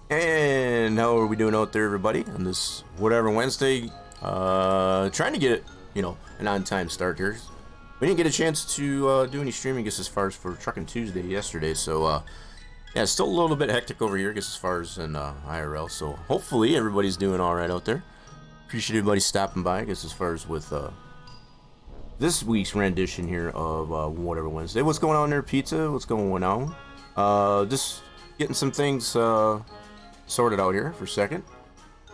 And how are we doing out there, everybody, on this whatever Wednesday? Trying to get, an on-time start here. We didn't get a chance to do any streaming, I guess, as far as for Truckin' Tuesday yesterday. So, yeah, it's still a little bit hectic over here, I guess, as far as in IRL. So, hopefully, everybody's doing all right out there. Appreciate everybody stopping by, I guess, as far as with this week's rendition here of whatever Wednesday. What's going on there, Pizza? What's going on? Just getting some things sorted out here for a second.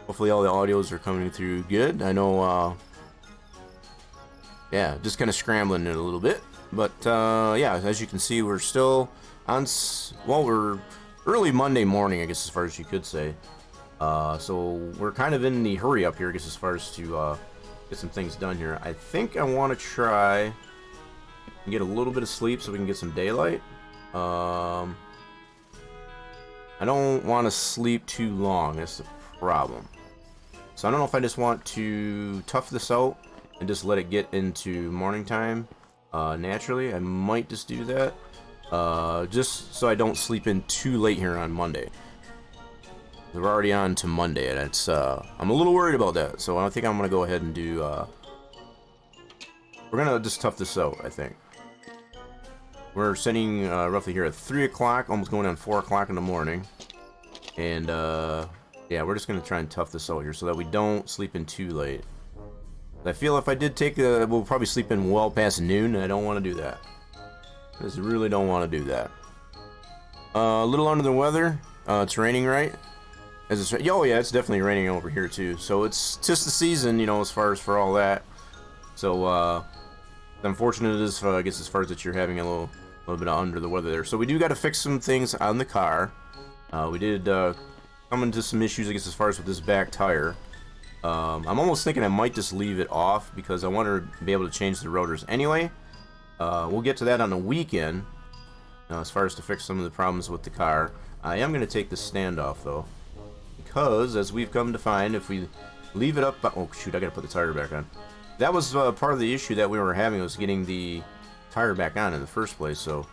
Hopefully all the audios are coming through good. I know, yeah, just kind of scrambling it a little bit. But, yeah, as you can see, we're still on, well, we're early Monday morning, I guess, as far as you could say. So we're kind of in the hurry up here, I guess, as far as to get some things done here. I think I want to try and get a little bit of sleep so we can get some daylight. I don't want to sleep too long, that's the problem. So I don't know if I just want to tough this out and just let it get into morning time naturally. I might just do that, just so I don't sleep in too late here on Monday. We're already on to Monday, and it's I'm a little worried about that. So I think I'm gonna go ahead and do. We're gonna just tough this out, I think. We're sitting roughly here at 3 o'clock, almost going on 4 o'clock in the morning. And, yeah, we're just going to try and tough this out here so that we don't sleep in too late. I feel if I did take we'll probably sleep in well past noon, and I don't want to do that. I just really don't want to do that. A little under the weather. It's raining, right? Oh, yeah, it's definitely raining over here, too. So it's just the season, as far as for all that. So, unfortunate it is, I guess, as far as that you're having a little bit of under the weather there. So we do got to fix some things on the car. We did come into some issues, I guess, as far as with this back tire. I'm almost thinking I might just leave it off because I want to be able to change the rotors anyway. We'll get to that on the weekend as far as to fix some of the problems with the car. I am going to take the stand off, though, because as we've come to find, if we leave it up... Oh, shoot, I got to put the tire back on. That was part of the issue that we were having, was getting the tire back on in the first place. So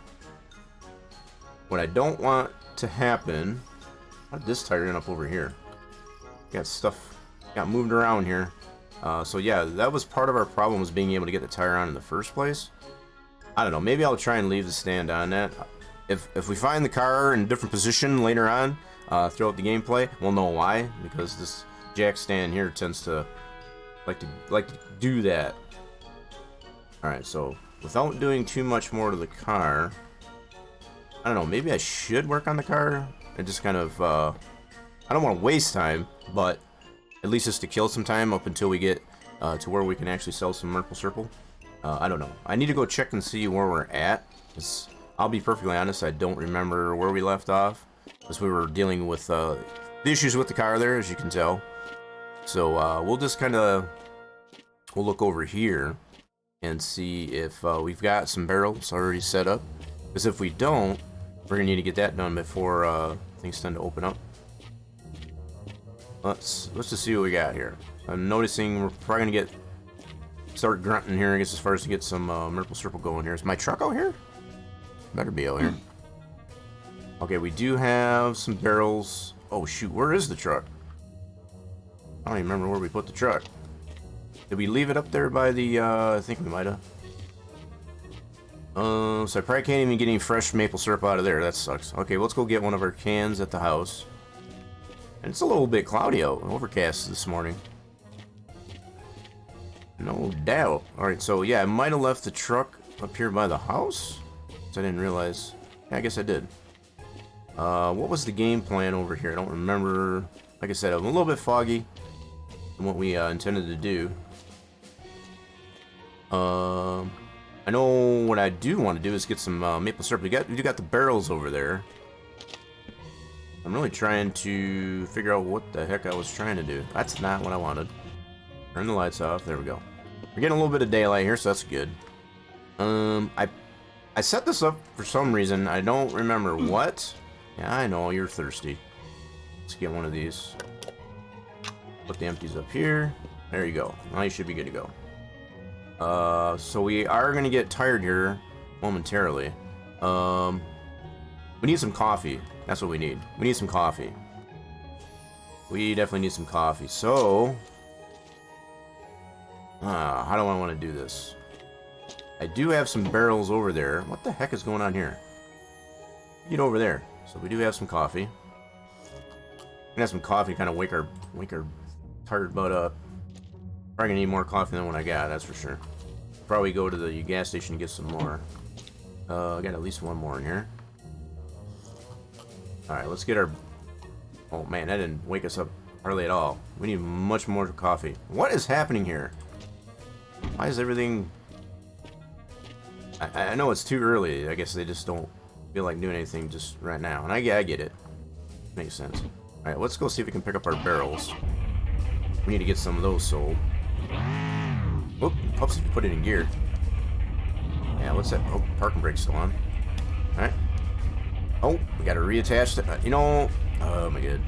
what I don't want to happen... How did this tire end up over here? Got stuff got moved around here. So yeah, that was part of our problem, was being able to get the tire on in the first place. I don't know, maybe I'll try and leave the stand on that. If we find the car in a different position later on throughout the gameplay, we'll know why, because this jack stand here tends to like to do that. Alright, so without doing too much more to the car, I don't know, maybe I should work on the car and just kind of I don't want to waste time, but at least just to kill some time up until we get to where we can actually sell some Maple Syrup. I don't know, I need to go check and see where we're at. I'll be perfectly honest, I don't remember where we left off, because we were dealing with the issues with the car there, as you can tell. So we'll just kind of look over here and see if we've got some barrels already set up, because if we don't, we're gonna need to get that done before things tend to open up. Let's just see what we got here. I'm noticing we're probably gonna start grunting here, I guess, as far as to get some Maple Syrup going here. Is my truck out here? Better be out here. Okay, we do have some barrels. Oh shoot, where is the truck? I don't even remember where we put the truck. Did we leave it up there by the, I think we might have. So I probably can't even get any fresh maple syrup out of there. That sucks. Okay, let's go get one of our cans at the house. And it's a little bit cloudy out, overcast this morning. No doubt. Alright, so yeah, I might have left the truck up here by the house. So I didn't realize. Yeah, I guess I did. What was the game plan over here? I don't remember. Like I said, I'm a little bit foggy on what we intended to do. I know what I do want to do is get some maple syrup. We got the barrels over there. I'm really trying to figure out what the heck I was trying to do. That's not what I wanted. Turn the lights off. There we go. We're getting a little bit of daylight here, so that's good. I set this up for some reason. I don't remember what. Yeah, I know, you're thirsty. Let's get one of these. Put the empties up here. There you go. Now you should be good to go. So we are gonna get tired here momentarily. We need some coffee. That's what we need. We need some coffee. We definitely need some coffee. So, how do I want to do this? I do have some barrels over there. What the heck is going on here? Get over there. So we do have some coffee. Gonna have some coffee to kind of wake our tired butt up. Probably gonna need more coffee than what I got, that's for sure. Probably go to the gas station and get some more. I got at least one more in here. Alright, let's get our... Oh man, that didn't wake us up hardly at all. We need much more coffee. What is happening here? Why is everything... I know it's too early. I guess they just don't feel like doing anything just right now. And I get it. Makes sense. Alright, let's go see if we can pick up our barrels. We need to get some of those sold. Whoop, helps if you put it in gear. Yeah, what's that? Oh, parking brake's still on. Alright. Oh, we gotta reattach it. You know... Oh my god.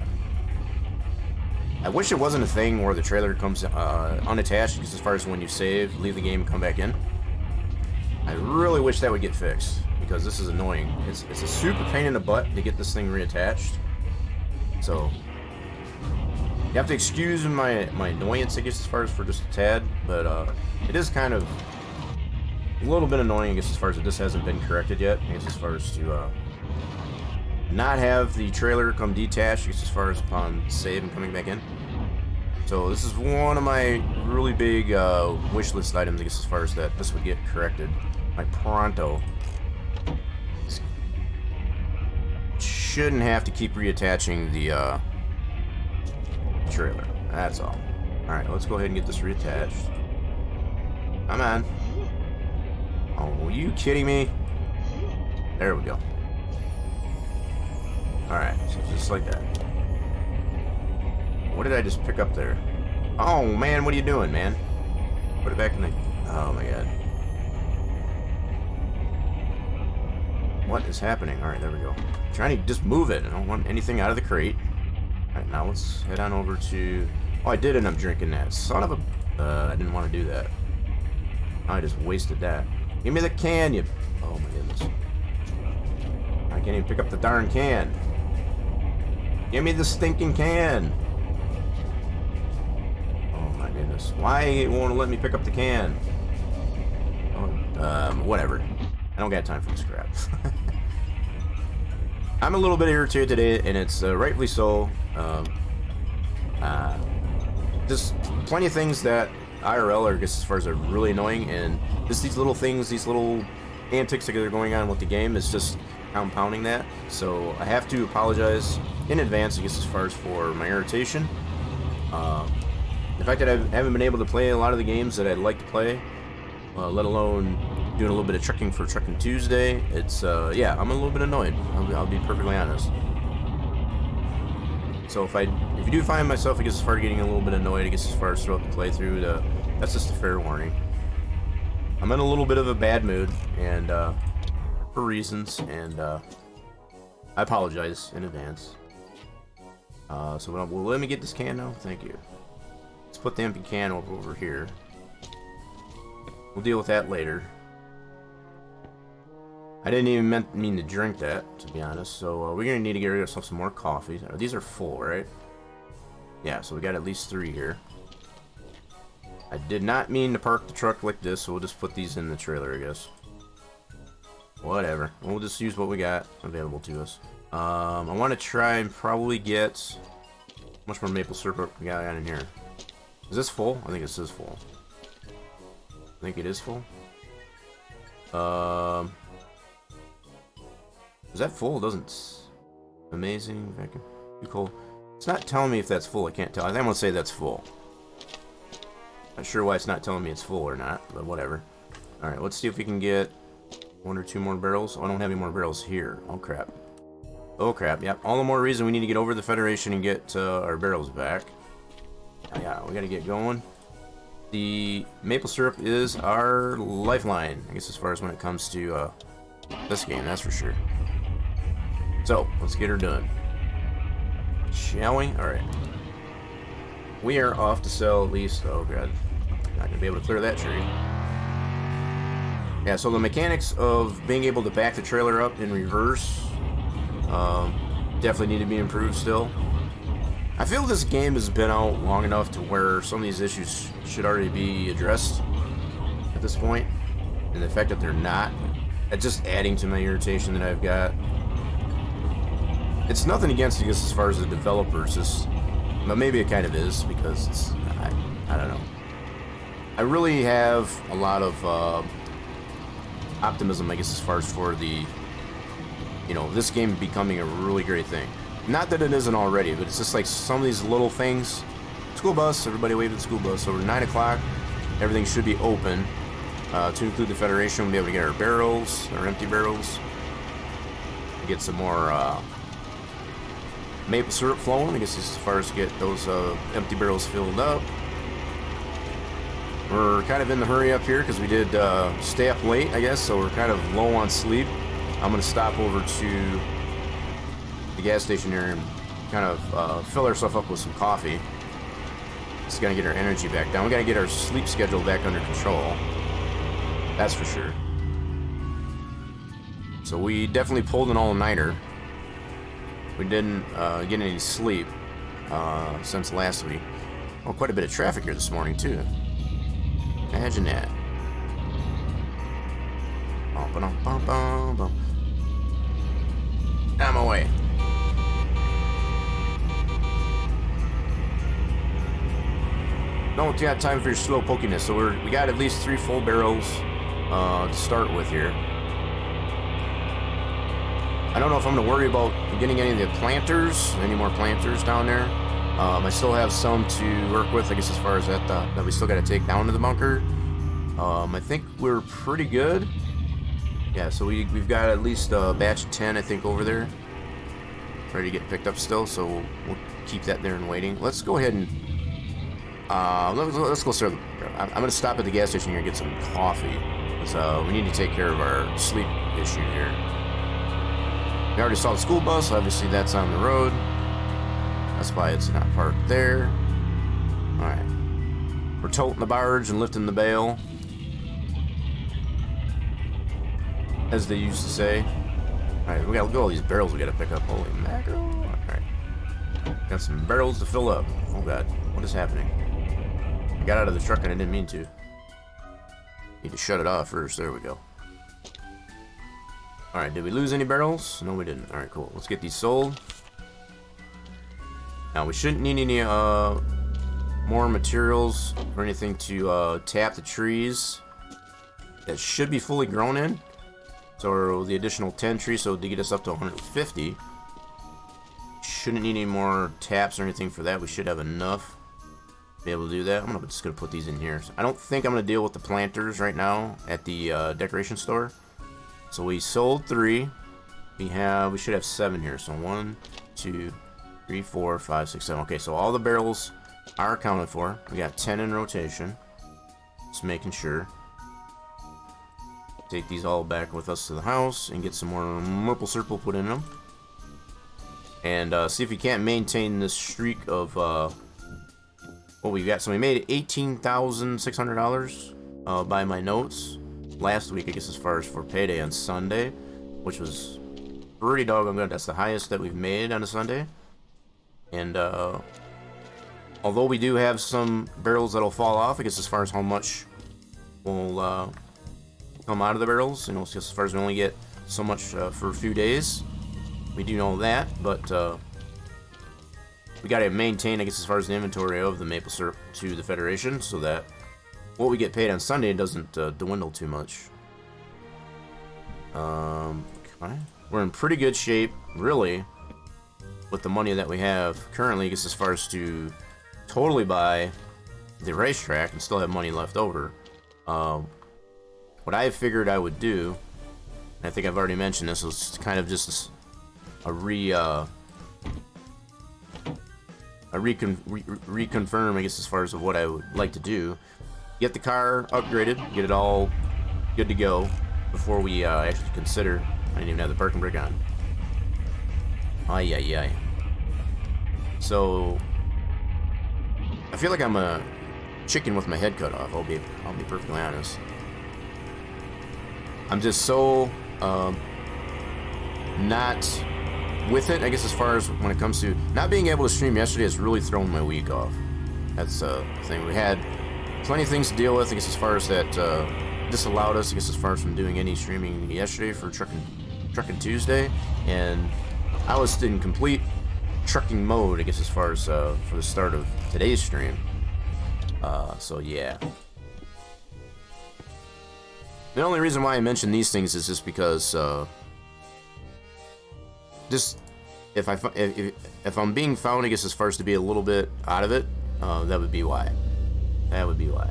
I wish it wasn't a thing where the trailer comes unattached, because as far as when you save, leave the game, and come back in. I really wish that would get fixed, because this is annoying. It's a super pain in the butt to get this thing reattached. So... You have to excuse my annoyance, I guess, as far as for just a tad, but it is kind of a little bit annoying, I guess, as far as this hasn't been corrected yet. I guess as far as to not have the trailer come detached, I guess, as far as upon save and coming back in. So this is one of my really big wish list items, I guess, as far as that this would get corrected. My pronto. Shouldn't have to keep reattaching the trailer. That's all. Alright, let's go ahead and get this reattached. Come on. Oh, are you kidding me? There we go. Alright, so just like that. What did I just pick up there? Oh, man, what are you doing, man? Put it back in the... Oh, my God. What is happening? Alright, there we go. I'm trying to just move it. I don't want anything out of the crate. Alright, now let's head on over to... Oh, I did end up drinking that. Son of a... I didn't want to do that. I just wasted that. Give me the can, you... Oh, my goodness. I can't even pick up the darn can. Give me the stinking can. Oh, my goodness. Why won't it let me pick up the can? Oh, whatever. I don't got time for this crap. I'm a little bit irritated today, and it's rightfully so. There's plenty of things that IRL are, I guess, as far as are really annoying, and just these little things, these little antics that are going on with the game is just compounding that. So I have to apologize in advance, I guess, as far as for my irritation. The fact that I haven't been able to play a lot of the games that I'd like to play, let alone doing a little bit of trekking for Trekking Tuesday, it's, yeah, I'm a little bit annoyed. I'll be perfectly honest. So if you do find myself, I guess, as far as getting a little bit annoyed, I guess, as far as throughout the playthrough, that's just a fair warning. I'm in a little bit of a bad mood, and, for reasons, and, I apologize in advance. So well, let me get this can now. Thank you. Let's put the empty can over here. We'll deal with that later. I didn't even mean to drink that, to be honest. So we're gonna need to get rid of ourselves some more coffee. These are full, right? Yeah, so we got at least 3 here. I did not mean to park the truck like this, so we'll just put these in the trailer, I guess. Whatever. We'll just use what we got available to us. I want to try and probably get... How much more maple syrup we got in here? Is this full? I think this is full. I think it is full. Is that full? It doesn't... Amazing. Vacuum. Too cold. It's not telling me if that's full. I can't tell. I think I'm going to say that's full. Not sure why it's not telling me it's full or not, but whatever. Alright, let's see if we can get 1 or 2 more barrels. Oh, I don't have any more barrels here. Oh, crap. Oh, crap. Yep. All the more reason we need to get over the Federation and get our barrels back. Yeah, we got to get going. The maple syrup is our lifeline, I guess, as far as when it comes to this game, that's for sure. So, let's get her done. Shall we? Alright. We are off to sell at least... Oh, God. Not going to be able to clear that tree. Yeah, so the mechanics of being able to back the trailer up in reverse definitely need to be improved still. I feel this game has been out long enough to where some of these issues should already be addressed at this point. And the fact that they're not, it's just adding to my irritation that I've got. It's nothing against, I guess, as far as the developers, but maybe it kind of is, because it's, I don't know. I really have a lot of optimism, I guess, as far as for the, you know, this game becoming a really great thing. Not that it isn't already, but it's just like some of these little things. School bus, everybody wave at the school bus. So we're 9 o'clock, everything should be open. To include the Federation, we'll be able to get our barrels, our empty barrels. Get some more maple syrup flowing, I guess, as far as get those empty barrels filled up. We're kind of in the hurry up here because we did stay up late, I guess, so we're kind of low on sleep. I'm going to stop over to the gas station here and kind of fill ourselves up with some coffee. Just got to get our energy back down. We got to get our sleep schedule back under control. That's for sure. So we definitely pulled an all-nighter. We didn't get any sleep since last week. Oh, quite a bit of traffic here this morning, too. Imagine that. I'm away. Don't got time for your slow pokiness, so we got at least 3 full barrels to start with here. I don't know if I'm going to worry about getting any of the planters, any more planters down there. I still have some to work with, I guess, as far as that we still got to take down to the bunker. I think we're pretty good. Yeah, so we've got at least a batch of 10, I think, over there, ready to get picked up still. So we'll keep that there and waiting. Let's go ahead and let's go start. I'm going to stop at the gas station here and get some coffee. So we need to take care of our sleep issue here. We already saw the school bus. Obviously, that's on the road. That's why it's not parked there. Alright. We're toting the barge and lifting the bale, as they used to say. Alright, we gotta look at all these barrels we gotta pick up. Holy mackerel. Alright. Got some barrels to fill up. Oh god, what is happening? I got out of the truck and I didn't mean to. Need to shut it off first. There we go. Alright, did we lose any barrels? No, we didn't. Alright, cool. Let's get these sold. Now, we shouldn't need any more materials or anything to tap the trees that should be fully grown in. So the additional 10 trees, so to get us up to 150. Shouldn't need any more taps or anything for that. We should have enough to be able to do that. I'm just going to put these in here. So I don't think I'm going to deal with the planters right now at the decoration store. So we sold 3. We should have 7 here. So 1, 2, 3, 4, 5, 6, 7. Okay, so all the barrels are accounted for. We got 10 in rotation. Just making sure. Take these all back with us to the house and get some more maple syrup put in them. And see if we can't maintain this streak of what we've got. So we made $18,600 by my notes last week, I guess, as far as for payday on Sunday, which was pretty doggone good. That's the highest that we've made on a Sunday. And although we do have some barrels that'll fall off, I guess, as far as how much will come out of the barrels, you know, just as far as we only get so much for a few days. We do know that, but we got to maintain, I guess, as far as the inventory of the maple syrup to the Federation, so that what we get paid on Sunday doesn't dwindle too much. We're in pretty good shape, really, with the money that we have currently, I guess, as far as to totally buy the racetrack and still have money left over. What I figured I would do, and I think I've already mentioned this, was kind of just a reconfirm, I guess, as far as what I would like to do. Get the car upgraded, get it all good to go before we actually consider. I didn't even have the parking brake on. Ay, ay, ay. So, I feel like I'm a chicken with my head cut off. I'll be perfectly honest. I'm just so not with it, I guess, as far as when it comes to not being able to stream yesterday has really thrown my week off. That's the thing. We had plenty of things to deal with, I guess, as far as that disallowed us, I guess, as far as from doing any streaming yesterday for Trucking Tuesday, and I was in complete trucking mode, I guess, as far as for the start of today's stream. So yeah. The only reason why I mention these things is just because just if I'm being found, I guess, as far as to be a little bit out of it, that would be why. That would be why.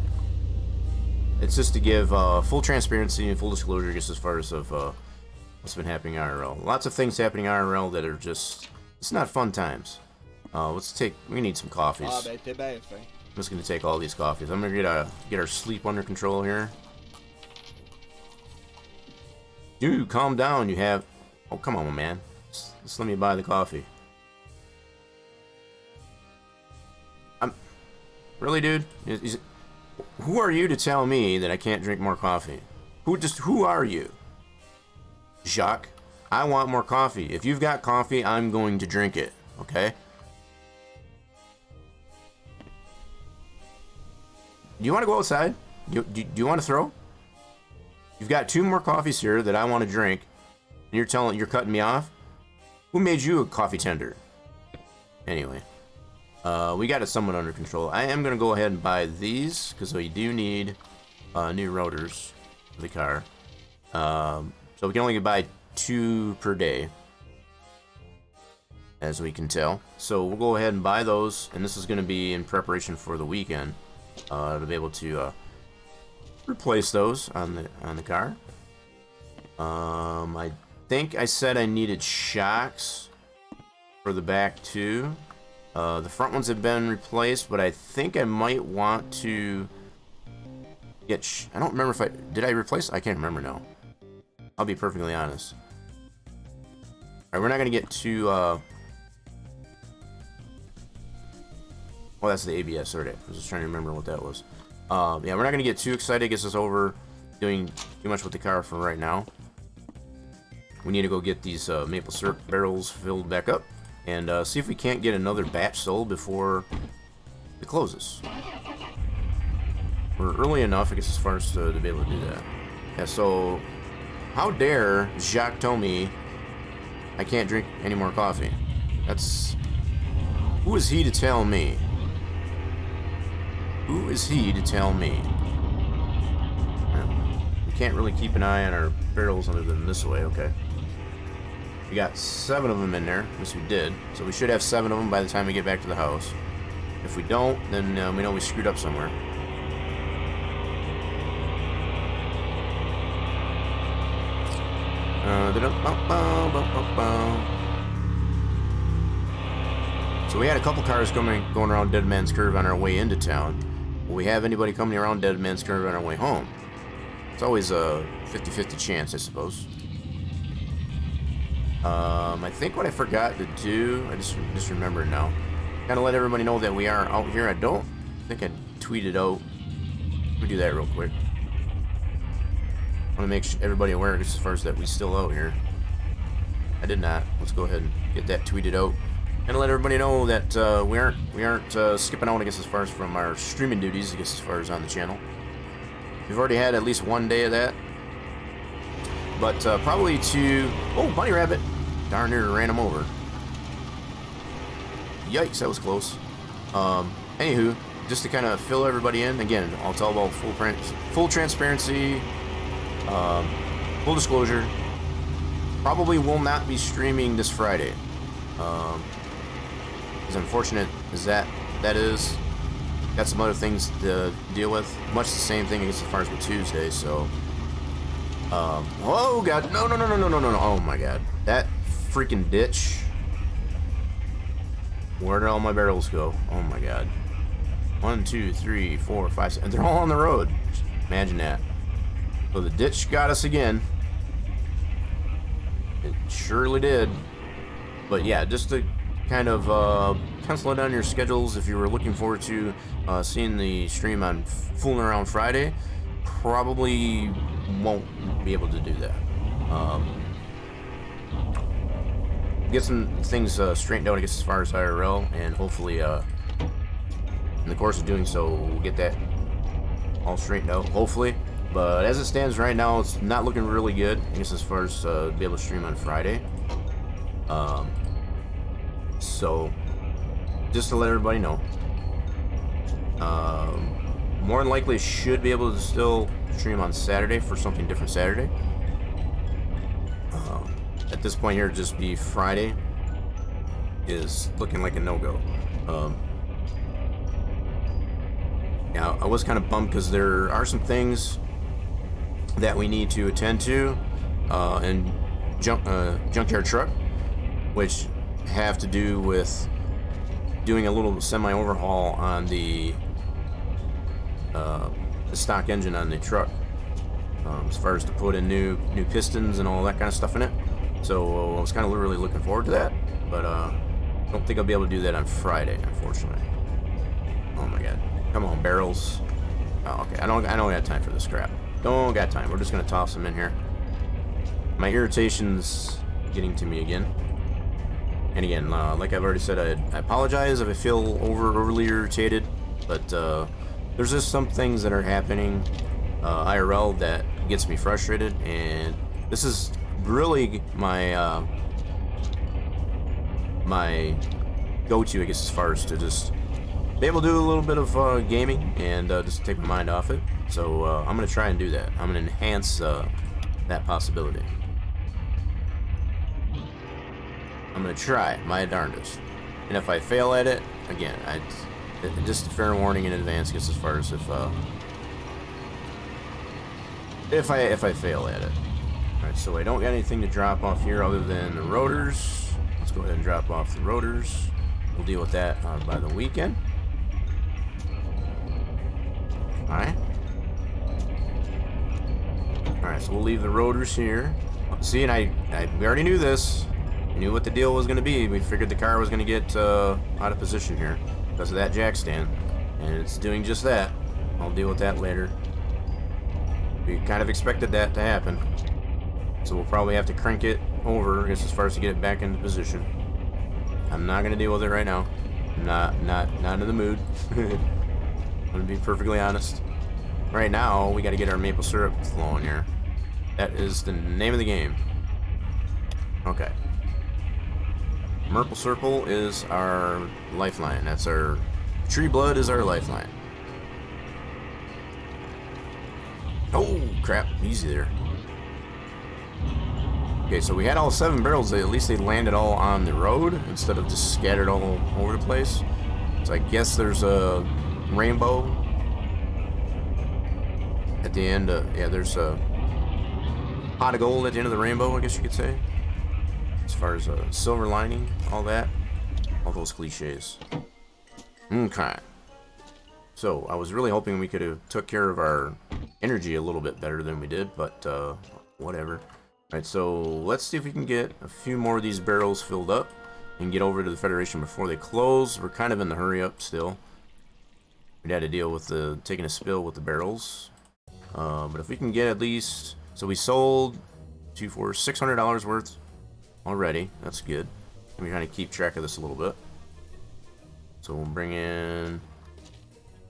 It's just to give full transparency and full disclosure, I guess, as far as of what's been happening IRL. Lots of things happening IRL that are just, it's not fun times. We need some coffees. I'm just gonna take all these coffees. I'm gonna get our sleep under control here. Dude, calm down. You have, oh, come on, man. Just let me buy the coffee. Really, dude? Who are you to tell me that I can't drink more coffee? Who are you? Jacques, I want more coffee. If you've got coffee, I'm going to drink it, okay? Do you want to go outside? Do you want to throw? You've got 2 more coffees here that I want to drink, and you're cutting me off? Who made you a coffee tender? Anyway, we got it somewhat under control. I am going to go ahead and buy these, because we do need new rotors for the car. So we can only buy 2 per day, as we can tell. So we'll go ahead and buy those, and this is going to be in preparation for the weekend, to be able to replace those on the car. I think I said I needed shocks for the back too. The front ones have been replaced, but I think I might want to get. I don't remember if did I replace. I can't remember now. I'll be perfectly honest. All right, we're not gonna get too. Well, that's the ABS. Sorry, I was just trying to remember what that was. Yeah, we're not gonna get too excited. Gets us over doing too much with the car for right now. We need to go get these maple syrup barrels filled back up and see if we can't get another batch sold before it closes. We're early enough, I guess, as far as to be able to do that. Yeah, so how dare Jacques tell me I can't drink any more coffee? Who is he to tell me? Who is he to tell me? We can't really keep an eye on our barrels other than this way, okay. We got 7 of them in there, at least we did. So we should have 7 of them by the time we get back to the house. If we don't, then we know we screwed up somewhere. So we had a couple cars going around Dead Man's Curve on our way into town. Will we have anybody coming around Dead Man's Curve on our way home? It's always a 50-50 chance, I suppose. I think what I forgot to do, I just remembered now. Kind of let everybody know that we are out here. I don't think I tweeted out. Let me do that real quick. I want to make everybody aware as far as that we still out here. I did not. Let's go ahead and get that tweeted out. And let everybody know that we aren't skipping out, I guess, as far as from our streaming duties, I guess, as far as on the channel. We've already had at least one day of that. But probably to... Oh, bunny rabbit! Darn near ran him over. Yikes, that was close. Anywho, just to kind of fill everybody in, again, I'll tell about full transparency, full disclosure. Probably will not be streaming this Friday. As unfortunate as that is, got some other things to deal with. Much the same thing, I guess, as far as with Tuesday, so... oh god, no, oh my god. That freaking ditch. Where did all my barrels go? Oh my god. 1, 2, 3, 4, 5, 6, and they're all on the road. Imagine that. So the ditch got us again. It surely did. But yeah, just to kind of pencil it on your schedules if you were looking forward to seeing the stream on Fooling Around Friday, probably won't be able to do that. Get some things straightened out, I guess, as far as IRL, and hopefully in the course of doing so, we'll get that all straightened out, hopefully. But as it stands right now, it's not looking really good, I guess, as far as be able to stream on Friday. So, just to let everybody know, more than likely should be able to still stream on Saturday for something different Saturday. At this point here, just be Friday is looking like a no-go. Yeah, I was kind of bummed because there are some things that we need to attend to in Junkyard Truck, which have to do with doing a little semi-overhaul on the stock engine on the truck, as far as to put in new pistons and all that kind of stuff in it. So I was kind of really looking forward to that, but I don't think I'll be able to do that on Friday, unfortunately. Oh my god. Come on, barrels. Oh, okay. I don't got time for this crap. Don't got time. We're just gonna toss them in here. My irritation's getting to me again. And again, like I've already said, I apologize if I feel overly irritated, but there's just some things that are happening IRL that gets me frustrated, and this is really my my go-to, I guess, as far as to just be able to do a little bit of gaming and just take my mind off it. So I'm gonna try and do that. I'm gonna enhance that possibility. I'm gonna try my darndest, and if I fail at it, again, just a fair warning in advance, because as far as if I fail at it. All right, so I don't got anything to drop off here other than the rotors. Let's go ahead and drop off the rotors. We'll deal with that by the weekend. All right. All right, so we'll leave the rotors here. See, and we already knew this. We knew what the deal was going to be. We figured the car was going to get out of position here because of that jack stand, and it's doing just that. I'll deal with that later. We kind of expected that to happen, so we'll probably have to crank it over, I guess, as far as to get it back into position. I'm not going to deal with it right now. I'm not in the mood. I'm going to be perfectly honest. Right now, we got to get our maple syrup flowing here. That is the name of the game. Okay. Maple syrup is our lifeline. That's our tree blood is our lifeline. Oh crap! Easy there. Okay, so we had all 7 barrels. At least they landed all on the road instead of just scattered all over the place. So I guess there's a rainbow at the end. Yeah, there's a pot of gold at the end of the rainbow, I guess you could say. As far as a silver lining, all that, all those cliches. Okay. So I was really hoping we could have took care of our energy a little bit better than we did, but whatever. Alright, so let's see if we can get a few more of these barrels filled up and get over to the Federation before they close. We're kind of in the hurry up still. We had to deal with taking a spill with the barrels. But if we can get at least, so we sold for $600 worth already. That's good. And we're trying to keep track of this a little bit. So we'll bring in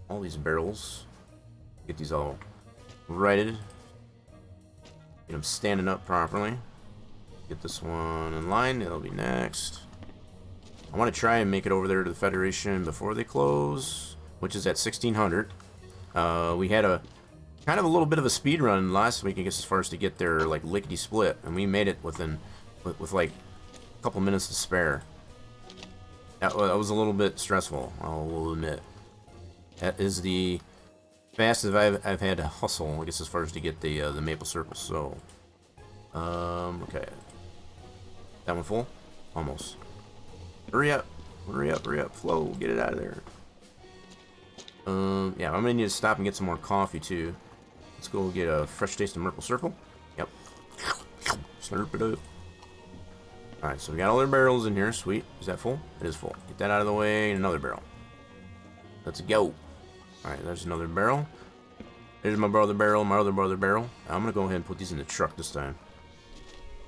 all these barrels. Get these all righted. Get them standing up properly. Get this one in line. It'll be next. I want to try and make it over there to the Federation before they close, which is at 1600. We had a kind of a little bit of a speed run last week, I guess, as far as to get there like lickety split, and we made it with like a couple minutes to spare. That was a little bit stressful, I will admit. That is the fastest I've had to hustle, I guess, as far as to get the maple syrup. So, okay, that one full, almost. Hurry up, hurry up, hurry up, flow, get it out of there. Yeah, I'm gonna need to stop and get some more coffee too. Let's go get a fresh taste of maple syrup. Yep, slurp it up. Alright, so we got all our barrels in here. Sweet. Is that full? It is full. Get that out of the way. Another barrel. Let's go. Alright, there's another barrel. There's my brother barrel, my other brother barrel. I'm going to go ahead and put these in the truck this time.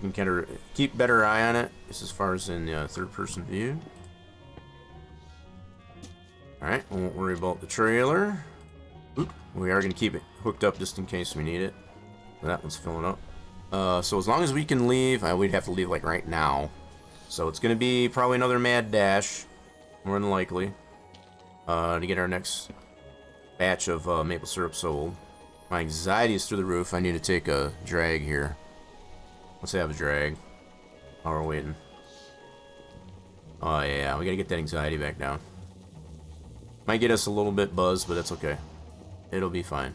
You can keep better eye on it. This as far as in the third-person view. Alright, we won't worry about the trailer. Oop, we are going to keep it hooked up just in case we need it. That one's filling up. So as long as we can leave, we'd have to leave like right now. So it's going to be probably another mad dash, more than likely, to get our next batch of maple syrup sold. My anxiety is through the roof. I need to take a drag here. Let's have a drag while we're waiting. Oh yeah, we got to get that anxiety back down. Might get us a little bit buzzed, but that's okay. It'll be fine.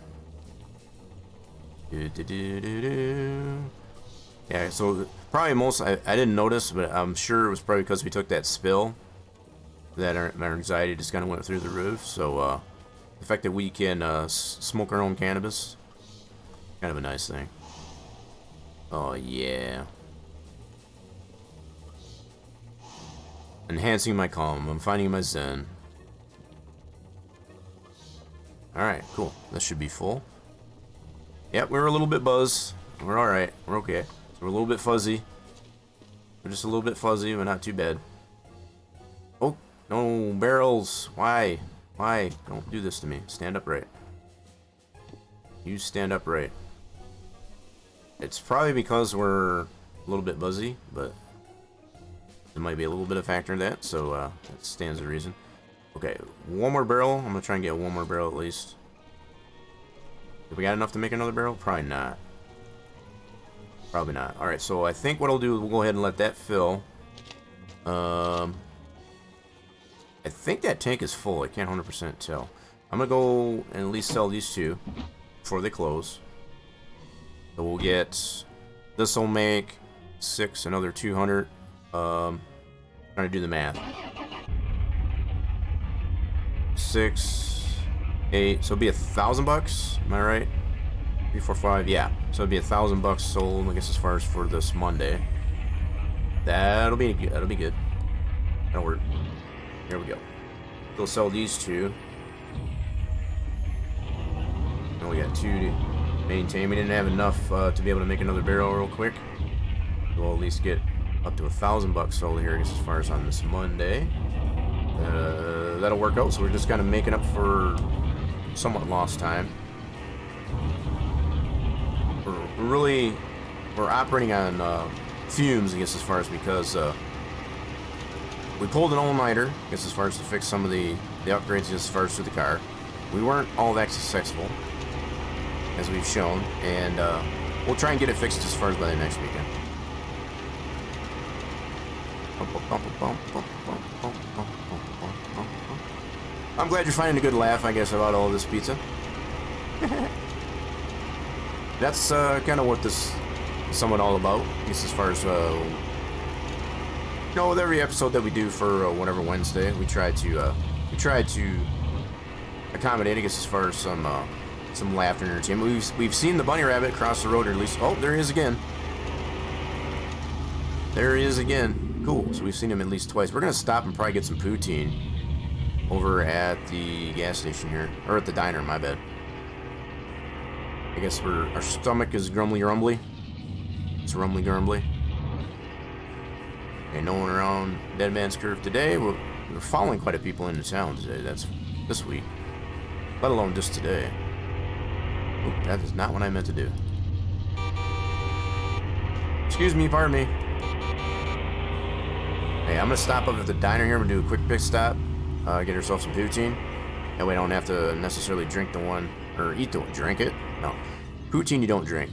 Yeah, so probably most I didn't notice, but I'm sure it was probably because we took that spill that our anxiety just kind of went through the roof. So the fact that we can smoke our own cannabis, kind of a nice thing. Oh yeah, enhancing my calm. I'm finding my zen. All right, cool. This should be full. Yep, we're a little bit buzzed. We're alright. We're okay. So we're a little bit fuzzy. We're just a little bit fuzzy, but not too bad. Oh, no barrels. Why? Why? Don't do this to me. Stand upright. You stand upright. It's probably because we're a little bit buzzy, but there might be a little bit of factor in that, so that stands to reason. Okay, one more barrel. I'm going to try and get one more barrel at least. If we got enough to make another barrel? Probably not. Probably not. Alright, so I think what I'll do is we'll go ahead and let that fill. I think that tank is full. I can't 100% tell. I'm going to go and at least sell these two before they close. So we'll get... This will make 6, another 200. Trying to do the math. 6, 8, so it'll be $1,000. Am I right? 3, 4, 5. Yeah. So it'll be $1,000 sold. I guess as far as for this Monday. That'll be good. That'll be good. That'll work. Here we go. We'll sell these two. And we got 2 to maintain. We didn't have enough to be able to make another barrel real quick. We'll at least get up to $1,000 sold here. I guess as far as on this Monday. That'll work out. So we're just kind of making up for somewhat lost time. We're operating on fumes, I guess, as far as because we pulled an all-nighter, I guess, as far as to fix some of the upgrades as far as to the car. We weren't all that successful, as we've shown, and we'll try and get it fixed as far as by the next weekend. I'm glad you're finding a good laugh, I guess, about all this pizza. That's kind of what this is somewhat all about, I guess, as far as, with every episode that we do for WhatEver Wednesday, we try to accommodate, I guess, as far as some laughter and entertainment. We've seen the bunny rabbit cross the road, or at least, oh, there he is again. There he is again. Cool. So we've seen him at least twice. We're gonna stop and probably get some poutine over at the gas station here, or at the diner. My bad. I guess our stomach is grumbly. It's rumbly. Okay, no one around Dead Man's Curve today. We're following quite a people into town today. That's this week, let alone just today. Oop, that is not what I meant to do. Excuse me, pardon me. Hey, I'm gonna stop up at the diner here. We're gonna do a quick pit stop, get ourselves some poutine. That way, I don't have to necessarily drink the one or eat the one. Drink it? No, poutine you don't drink.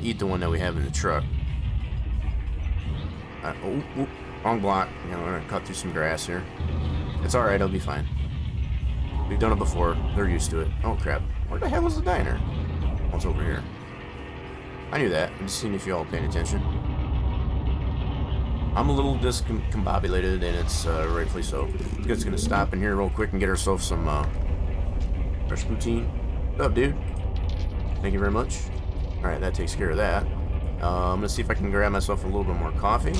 Eat the one that we have in the truck. Wrong block. You know, we're gonna cut through some grass here. It's all right. It'll be fine. We've done it before. They're used to it. Oh crap! Where the hell was the diner? Oh, it's over here. I knew that. I'm just seeing if you all paying attention. I'm a little discombobulated, and it's rightfully so. Just gonna stop in here real quick and get ourselves some fresh poutine. What's up, dude? Thank you very much. All right, that takes care of that. I'm gonna see if I can grab myself a little bit more coffee.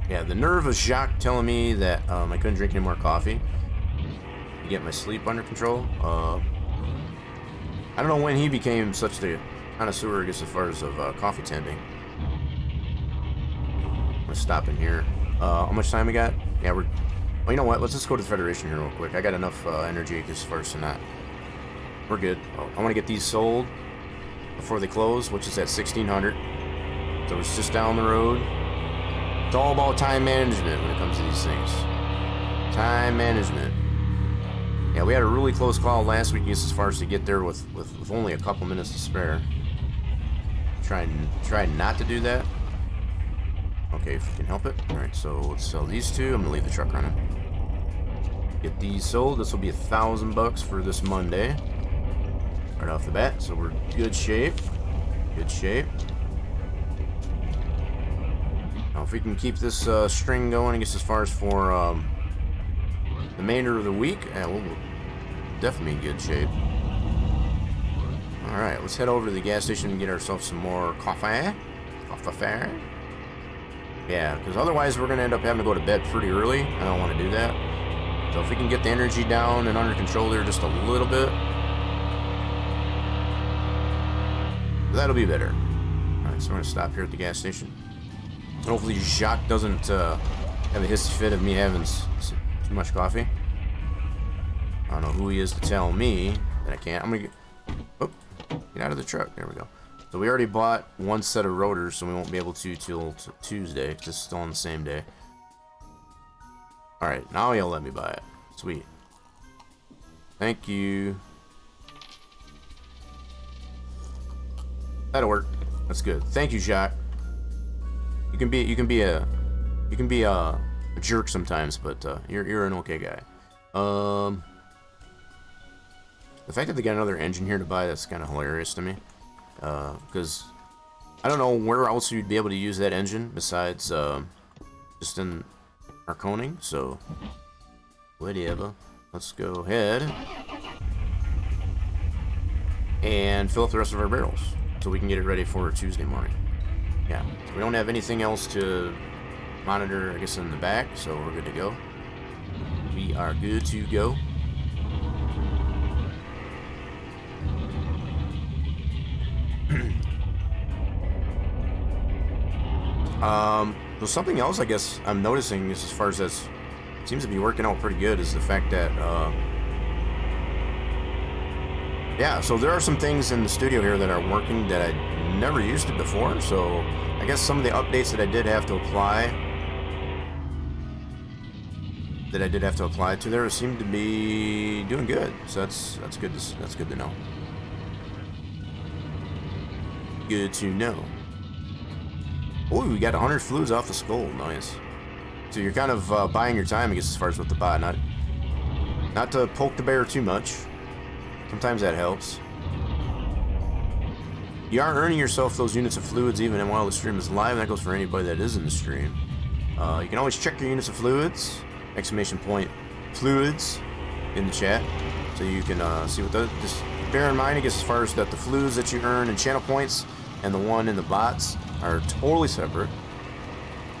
Yeah, the nerve of Jacques telling me that I couldn't drink any more coffee to get my sleep under control. I don't know when he became such the connoisseur, I guess, as far as of coffee tending. I'm gonna stop in here. How much time we got? Yeah, we're... Well, you know what? Let's just go to the Federation here real quick. I got enough energy as far as to not... We're good. Oh, I want to get these sold before they close, which is at 1600. So it's just down the road. It's all about time management when it comes to these things. Time management. Yeah, we had a really close call last week as far as to get there with only a couple minutes to spare. Try not to do that. Okay, if we can help it. Alright, so let's sell these two. I'm gonna leave the truck running. Get these sold. This will be $1,000 for this Monday. Right off the bat. So we're good shape. Good shape. Now if we can keep this string going, I guess as far as for the remainder of the week, yeah, we'll definitely be in good shape. Alright, let's head over to the gas station and get ourselves some more coffee. Coffee. Yeah, because otherwise we're going to end up having to go to bed pretty early. I don't want to do that. So if we can get the energy down and under control there just a little bit, that'll be better. Alright, so we're going to stop here at the gas station. Hopefully Jacques doesn't have a hissy fit of me having too much coffee. I don't know who he is to tell me that I can't. I'm going to get out of the truck. There we go. So we already bought one set of rotors, so we won't be able to till Tuesday, because it's still on the same day. Alright, now he'll let me buy it. Sweet. Thank you. That'll work. That's good. Thank you, Jacques. You can be a jerk sometimes, but you're an okay guy. The fact that they got another engine here to buy, that's kind of hilarious to me. Because I don't know where else you'd be able to use that engine besides just in Arconing, so whatever. Let's go ahead and fill up the rest of our barrels so we can get it ready for Tuesday morning. Yeah, so we don't have anything else to monitor, I guess, in the back, so we're good to go. We are good to go. There's something else I guess I'm noticing is as far as this seems to be working out pretty good is the fact that yeah, so there are some things in the studio here that are working that I never used it before, so I guess some of the updates that I did have to apply to there seem to be doing good, so that's good to know. Good to know. Oh, we got 100 fluids off the skull. Nice. So you're kind of buying your time, I guess, as far as what to buy. Not to poke the bear too much. Sometimes that helps. You are earning yourself those units of fluids even while the stream is live. That goes for anybody that is in the stream. You can always check your units of fluids. Exclamation point fluids in the chat. So you can see what those... Just bear in mind, I guess, as far as that the fluids that you earn in channel points and the one in the bots are totally separate.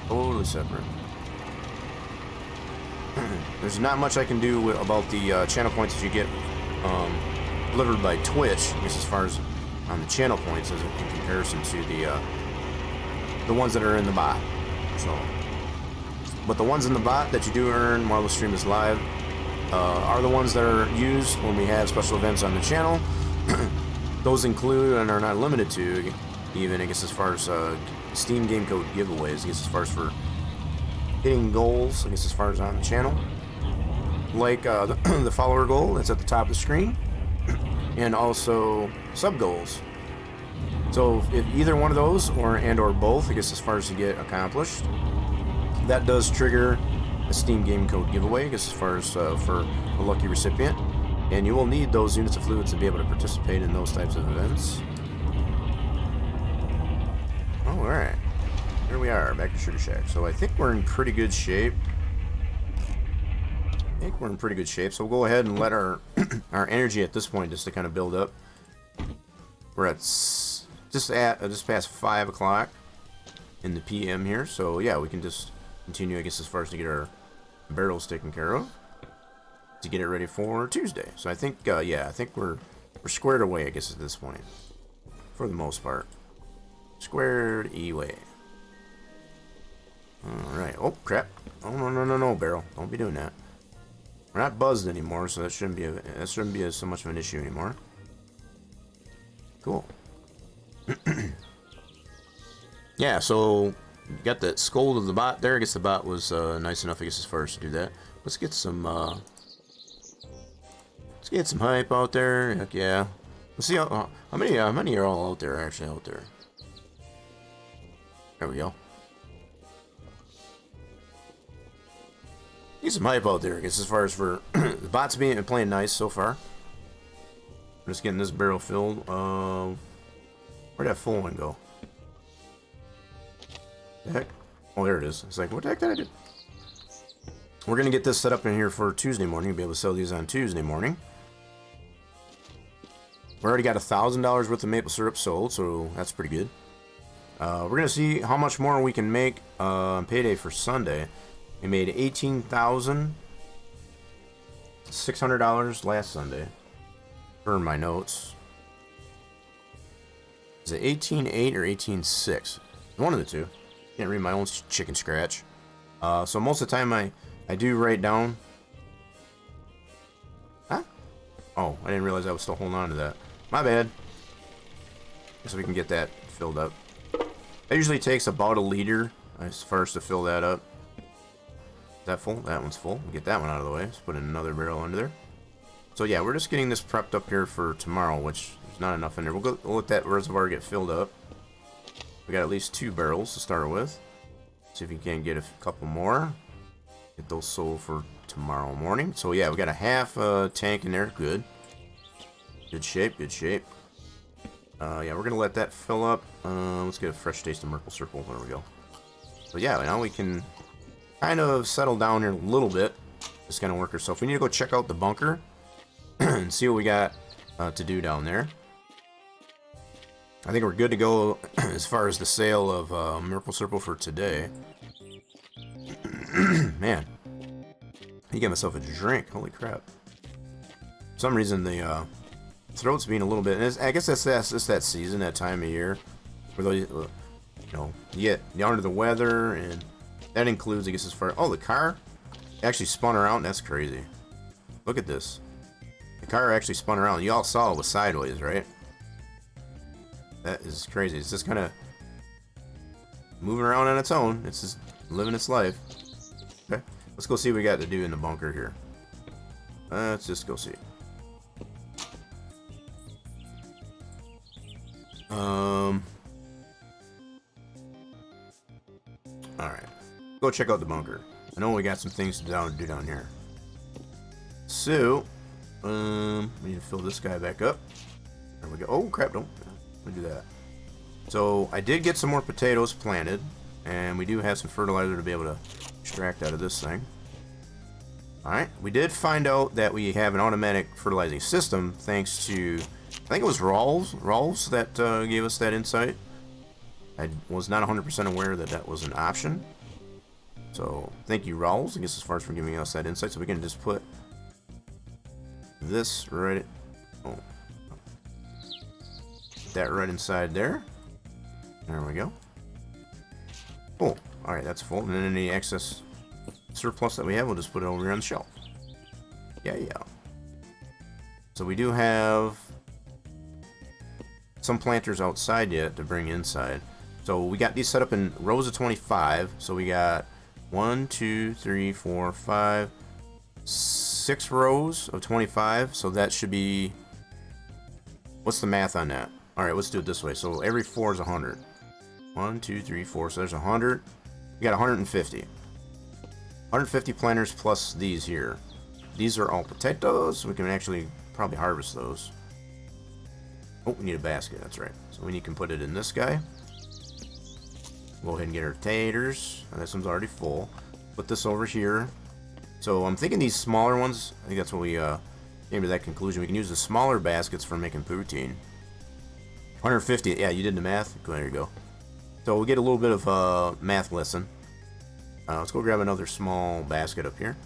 Totally separate. There's not much I can do about the channel points that you get delivered by Twitch, I guess, as far as on the channel points as in comparison to the ones that are in the bot. So, but the ones in the bot that you do earn while the stream is live are the ones that are used when we have special events on the channel. Those include and are not limited to, even I guess as far as Steam game code giveaways, I guess as far as for hitting goals, I guess as far as on the channel, like the follower goal that's at the top of the screen, and also sub goals. So if either one of those or both, I guess as far as to get accomplished, that does trigger a Steam game code giveaway, I guess as far as for a lucky recipient, and you will need those units of fluids to be able to participate in those types of events. Alright, here we are, back to Sugar Shack. So I think we're in pretty good shape. So we'll go ahead and let our our energy at this point just to kind of build up. We're at just past 5 o'clock in the PM here, so yeah, we can just continue, I guess, as far as to get our barrels taken care of to get it ready for Tuesday. So I think, yeah, I think we're squared away, I guess, at this point, for the most part. Squared away. All right. Oh crap! Oh no, barrel! Don't be doing that. We're not buzzed anymore, so that shouldn't be so much of an issue anymore. Cool. Yeah, so got that scold of the bot there. I guess the bot was nice enough, I guess, as far as to do that. Let's get some hype out there. Heck yeah. Let's see how many are all out there actually out there. There we go. Get some hype out there, I guess, as far as for the bots playing nice so far. I'm just getting this barrel filled. Where'd that full one go? The heck? Oh, there it is. It's like, what the heck did I do? We're gonna get this set up in here for Tuesday morning. Be able to sell these on Tuesday morning. We already got $1,000 worth of maple syrup sold, so that's pretty good. We're gonna see how much more we can make on payday for Sunday. We made $18,600 last Sunday. Burn my notes. Is it 18.8 or 18.6? One of the two. Can't read my own chicken scratch. So most of the time I do write down. Huh? Oh, I didn't realize I was still holding on to that. My bad. So we can get that filled up. It usually takes about a liter as far as to fill that up. Is that full? That one's full. We'll get that one out of the way. Let's put in another barrel under there. So yeah, we're just getting this prepped up here for tomorrow, which there's not enough in there. We'll let that reservoir get filled up. We got at least 2 barrels to start with. See if we can get a couple more. Get those sold for tomorrow morning. So yeah, we got a half tank in there. Good. Good shape, good shape. Yeah, we're gonna let that fill up. Let's get a fresh taste of maple syrup. There we go. So yeah, now we can kind of settle down here a little bit. Just kind of work ourselves. We need to go check out the bunker and see what we got to do down there. I think we're good to go as far as the sale of maple syrup for today. Man, I got myself a drink. Holy crap! For some reason the throat's being a little bit. And I guess that's that season, that time of year, where you get under the weather, and that includes, I guess, as far. Oh, the car actually spun around. That's crazy. Look at this. The car actually spun around. You all saw it was sideways, right? That is crazy. It's just kind of moving around on its own. It's just living its life. Okay, let's go see what we got to do in the bunker here. Let's just go see. Alright. Go check out the bunker. I know we got some things to do down here. So, we need to fill this guy back up. There we go. Oh, crap, don't. Let me do that. So, I did get some more potatoes planted, and we do have some fertilizer to be able to extract out of this thing. Alright, we did find out that we have an automatic fertilizing system thanks to, I think it was Rawls that gave us that insight. I was not 100% aware that that was an option. So, thank you, Rawls, I guess, as far as for giving us that insight. So, we can just put this right, that right inside there. There we go. Cool. Alright, that's full. And then any excess surplus that we have, we'll just put it over here on the shelf. Yeah. So we do have some planters outside yet to bring inside. So we got these set up in rows of 25. So we got 1, 2, 3, 4, 5, 6 rows of 25. So that should be, what's the math on that? Alright, let's do it this way. So every 4 is 100. 1, 2, 3, 4. So there's 100. We got 150. 150 planters plus these here. These are all potatoes. We can actually probably harvest those. Oh, we need a basket. That's right. So we can put it in this guy. Go ahead and get our taters. This one's already full. Put this over here. So I'm thinking these smaller ones, I think that's what we came to that conclusion. We can use the smaller baskets for making poutine. 150, yeah, you did the math. There you go. So we'll get a little bit of a math lesson. Let's go grab another small basket up here.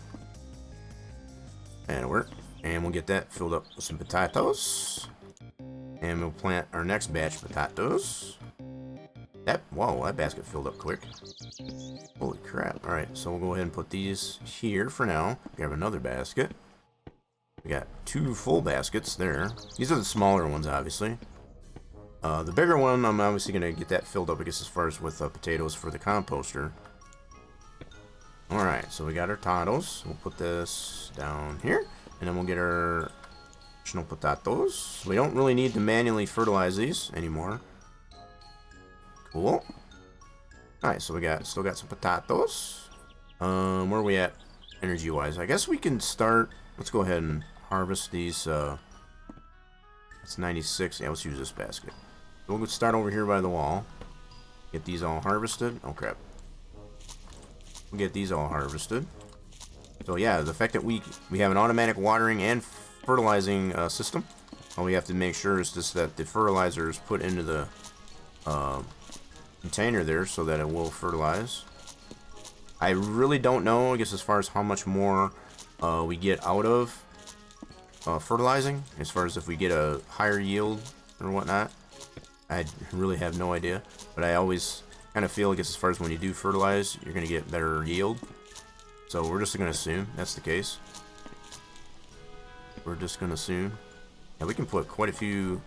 That'll work. And we'll get that filled up with some potatoes. And we'll plant our next batch of potatoes. Whoa, that basket filled up quick. Holy crap. Alright, so we'll go ahead and put these here for now. Grab another basket. We got 2 full baskets there. These are the smaller ones, obviously. The bigger one, I'm obviously going to get that filled up, I guess, as far as with potatoes for the composter. Alright, so we got our potatoes. We'll put this down here. And then we'll get our additional potatoes. We don't really need to manually fertilize these anymore. Cool. Alright, so we still got some potatoes. Where are we at energy-wise? I guess we can start. Let's go ahead and harvest these. It's 96. Yeah, let's use this basket. So we'll start over here by the wall. Get these all harvested. Oh, crap. We'll get these all harvested. So, yeah, the fact that we have an automatic watering and fertilizing system. All we have to make sure is just that the fertilizer is put into the container there so that it will fertilize. I really don't know, I guess, as far as how much more we get out of fertilizing, as far as if we get a higher yield or whatnot. I really have no idea, but I always kind of feel, I guess, as far as when you do fertilize, you're going to get better yield. So we're just going to assume that's the case. We're just going to assume. Yeah, we can put quite a few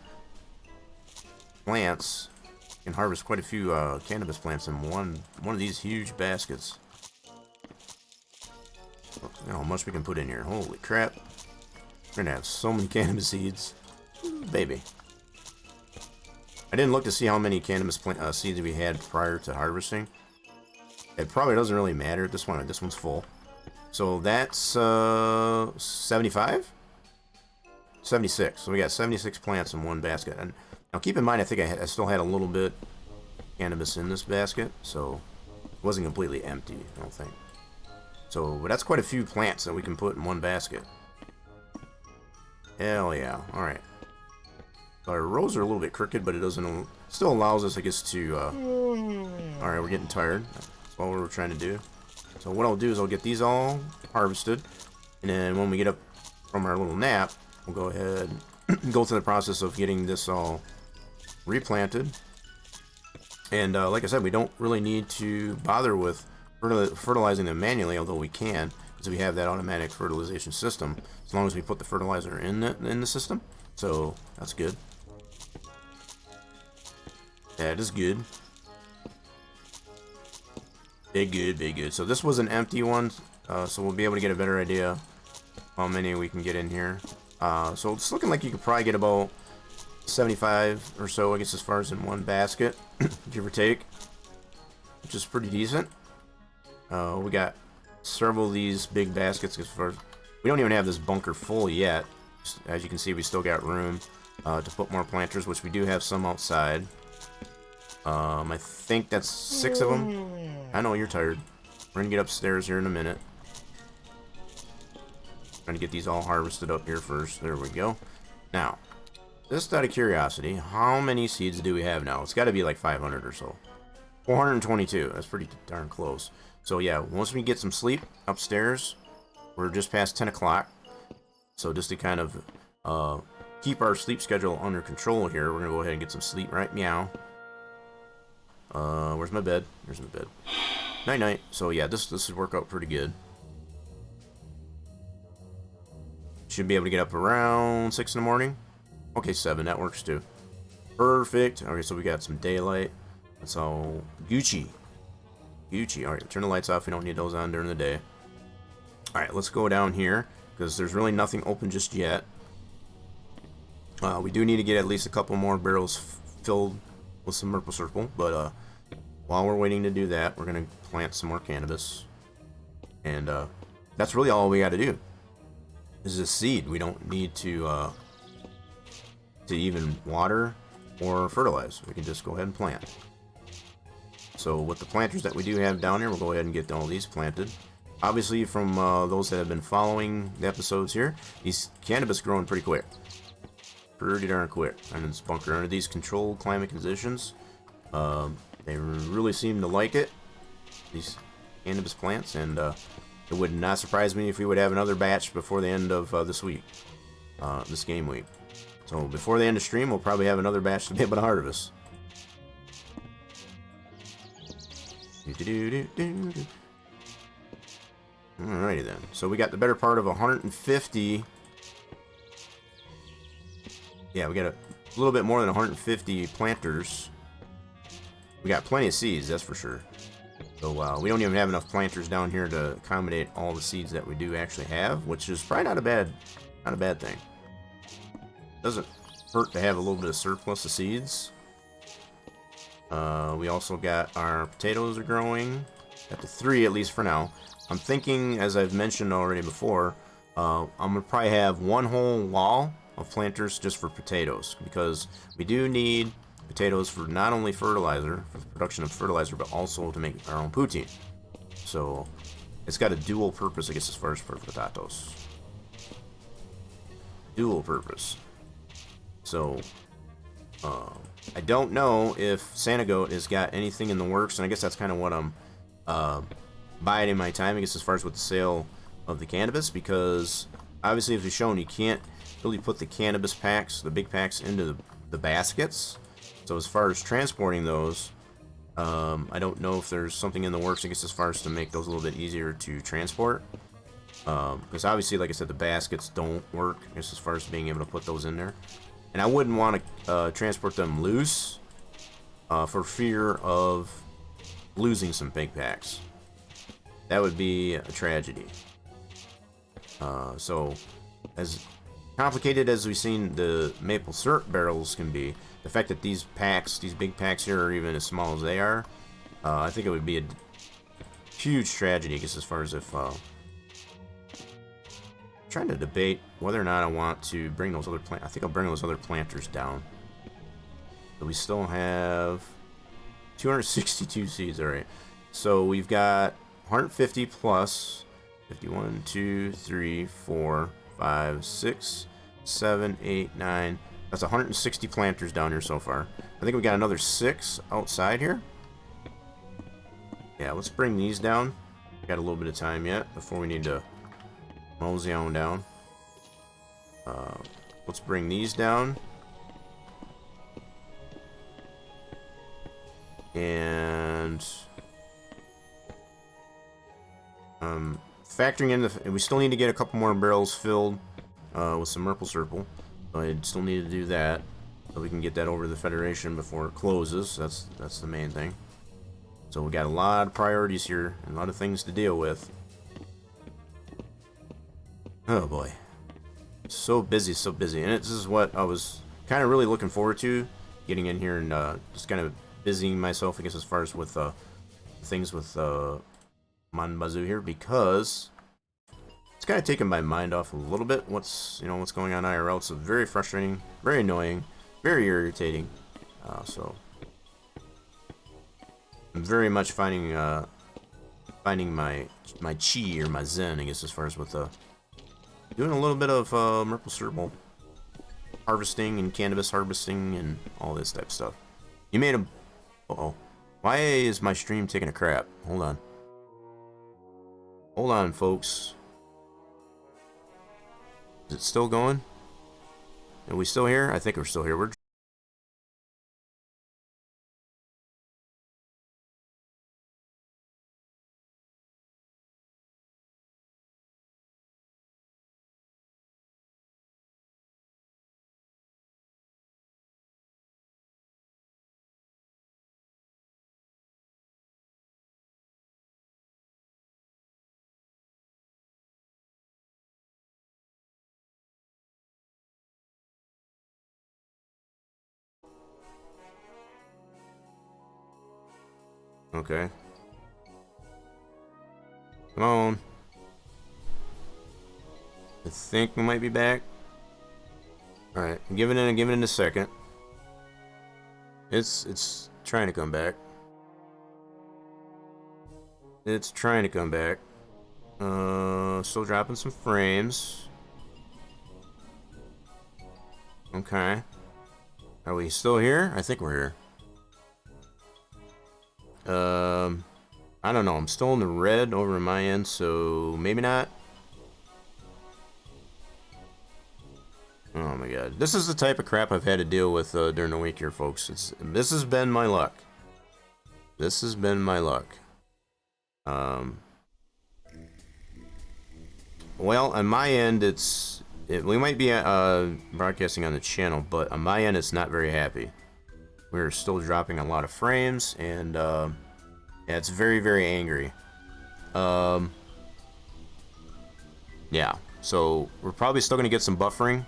plants and harvest quite a few cannabis plants in one of these huge baskets. Look at how much we can put in here. Holy crap. We're going to have so many cannabis seeds. Baby. I didn't look to see how many cannabis seeds we had prior to harvesting. It probably doesn't really matter at this one. This one's full. So that's 75? 76. So we got 76 plants in one basket. And now keep in mind, I think I still had a little bit cannabis in this basket. So it wasn't completely empty, I don't think. So, but that's quite a few plants that we can put in one basket. Hell yeah. Alright. Our rows are a little bit crooked, but it doesn't, still allows us, I guess, to, alright, we're getting tired. That's all we're trying to do. So what I'll do is I'll get these all harvested, and then when we get up from our little nap, we'll go ahead and go through the process of getting this all replanted. And like I said, we don't really need to bother with fertilizing them manually, although we can, because we have that automatic fertilization system, as long as we put the fertilizer in the system. So that's good. That is good. Big good, big good. So this was an empty one, so we'll be able to get a better idea how many we can get in here. So it's looking like you could probably get about 75 or so, I guess, as far as in one basket, give or take, which is pretty decent. We got several of these big baskets. As far as, we don't even have this bunker full yet. As you can see, we still got room to put more planters, which we do have some outside. I think that's 6 of them. I know you're tired. We're gonna get upstairs here in a minute. Trying to get these all harvested up here first. There we go. Now, just out of curiosity, how many seeds do we have now? It's got to be like 500 or so. 422. That's pretty darn close. So yeah, once we get some sleep upstairs, we're just past 10 o'clock. So just to kind of keep our sleep schedule under control here, we're going to go ahead and get some sleep right meow. Where's my bed? There's my bed. Night-night. So yeah, this should work out pretty good. Should be able to get up around 6 in the morning. Okay, 7. That works too. Perfect. Okay, so we got some daylight. That's all Gucci. Gucci. Alright, turn the lights off. We don't need those on during the day. Alright, let's go down here, because there's really nothing open just yet. We do need to get at least a couple more barrels filled with some Maple Circle, but while we're waiting to do that, we're going to plant some more cannabis. And that's really all we got to do. This is a seed. We don't need to even water or fertilize. We can just go ahead and plant. So with the planters that we do have down here, we'll go ahead and get all these planted. Obviously, from those that have been following the episodes here, these cannabis growing pretty quick. Pretty darn quick. And it's bunker under these controlled climate conditions. They really seem to like it. These cannabis plants, and it would not surprise me if we would have another batch before the end of this week, this game week. So before the end of stream, we'll probably have another batch to be able to harvest. Alrighty then. So we got the better part of 150. Yeah, we got a little bit more than 150 planters. We got plenty of seeds, that's for sure. So we don't even have enough planters down here to accommodate all the seeds that we do actually have, which is probably not a bad thing. Doesn't hurt to have a little bit of surplus of seeds. We also got our potatoes are growing. Got the 3 at least for now. I'm thinking, as I've mentioned already before, I'm gonna probably have one whole wall of planters just for potatoes, because we do need potatoes for not only fertilizer, for the production of fertilizer, but also to make our own poutine. So it's got a dual purpose, I guess, as far as for potatoes. Dual purpose. So I don't know if Santa Goat has got anything in the works, and I guess that's kind of what I'm biding my time, I guess, as far as with the sale of the cannabis, because obviously, as we've shown, you can't really put the cannabis packs, the big packs, into the baskets. So as far as transporting those, I don't know if there's something in the works, I guess, as far as to make those a little bit easier to transport. Because obviously, like I said, the baskets don't work, I guess, as far as being able to put those in there. And I wouldn't want to transport them loose for fear of losing some big packs. That would be a tragedy. So, as complicated as we've seen the maple syrup barrels can be, the fact that these packs, these big packs here, are even as small as they are, I think it would be a huge tragedy, I guess, as far as if trying to debate whether or not I want to bring those other I think I'll bring those other planters down. But we still have 262 seeds. All right, so we've got 150 plus 51, 2, 3, 4, 5, 6, 7, 8, 9. That's 160 planters down here so far. I think we got another 6 outside here. Yeah, let's bring these down. Got a little bit of time yet before we need to mosey on down. Let's bring these down. And factoring in the, we still need to get a couple more barrels filled with some maple syrup. I still need to do that so we can get that over to the Federation before it closes. That's the main thing. So we got a lot of priorities here and a lot of things to deal with. Oh boy, so busy, so busy. And this is what I was kind of really looking forward to, getting in here and just kind of busying myself, I guess, as far as with things with Mon Bazou here, because it's kind of taken my mind off a little bit. What's going on IRL. It's very frustrating, very annoying, very irritating. So I'm very much finding my chi, or my zen, I guess, as far as with doing a little bit of maple syrup harvesting and cannabis harvesting and all this type of stuff. You made a... Uh-oh. Why is my stream taking a crap? Hold on. Hold on, folks. Is it still going? Are we still here? I think we're still here. We're... Okay. Come on. I think we might be back. Alright, I'm giving it a second. It's trying to come back. It's trying to come back. Still dropping some frames. Okay. Are we still here? I think we're here. I don't know. I'm still in the red over on my end, so maybe not. Oh my god. This is the type of crap I've had to deal with during the week here, folks. This has been my luck. This has been my luck. Well, on my end, we might be broadcasting on the channel, but on my end, it's not very happy. We're still dropping a lot of frames, and yeah, it's very, very angry. Yeah, so we're probably still going to get some buffering.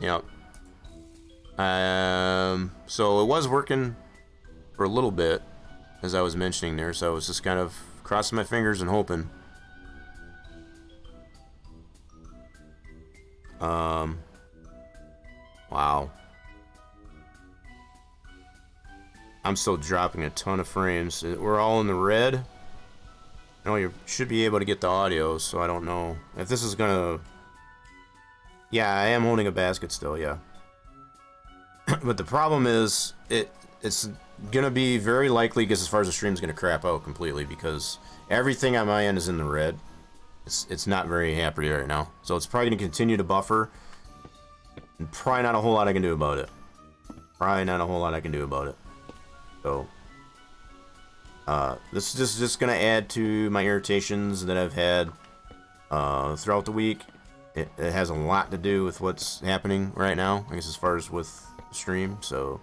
Yep. So it was working for a little bit, as I was mentioning there, so I was just kind of crossing my fingers and hoping. Wow. I'm still dropping a ton of frames. We're all in the red. No, you should be able to get the audio, so I don't know if this is gonna... Yeah, I am holding a basket still, yeah. But the problem is, it's gonna be very likely, because as far as the stream's gonna crap out completely, because everything on my end is in the red. It's not very happy right now. So it's probably gonna continue to buffer. And probably not a whole lot I can do about it. Probably not a whole lot I can do about it. So this is just gonna add to my irritations that I've had throughout the week. It has a lot to do with what's happening right now, I guess, as far as with the stream. So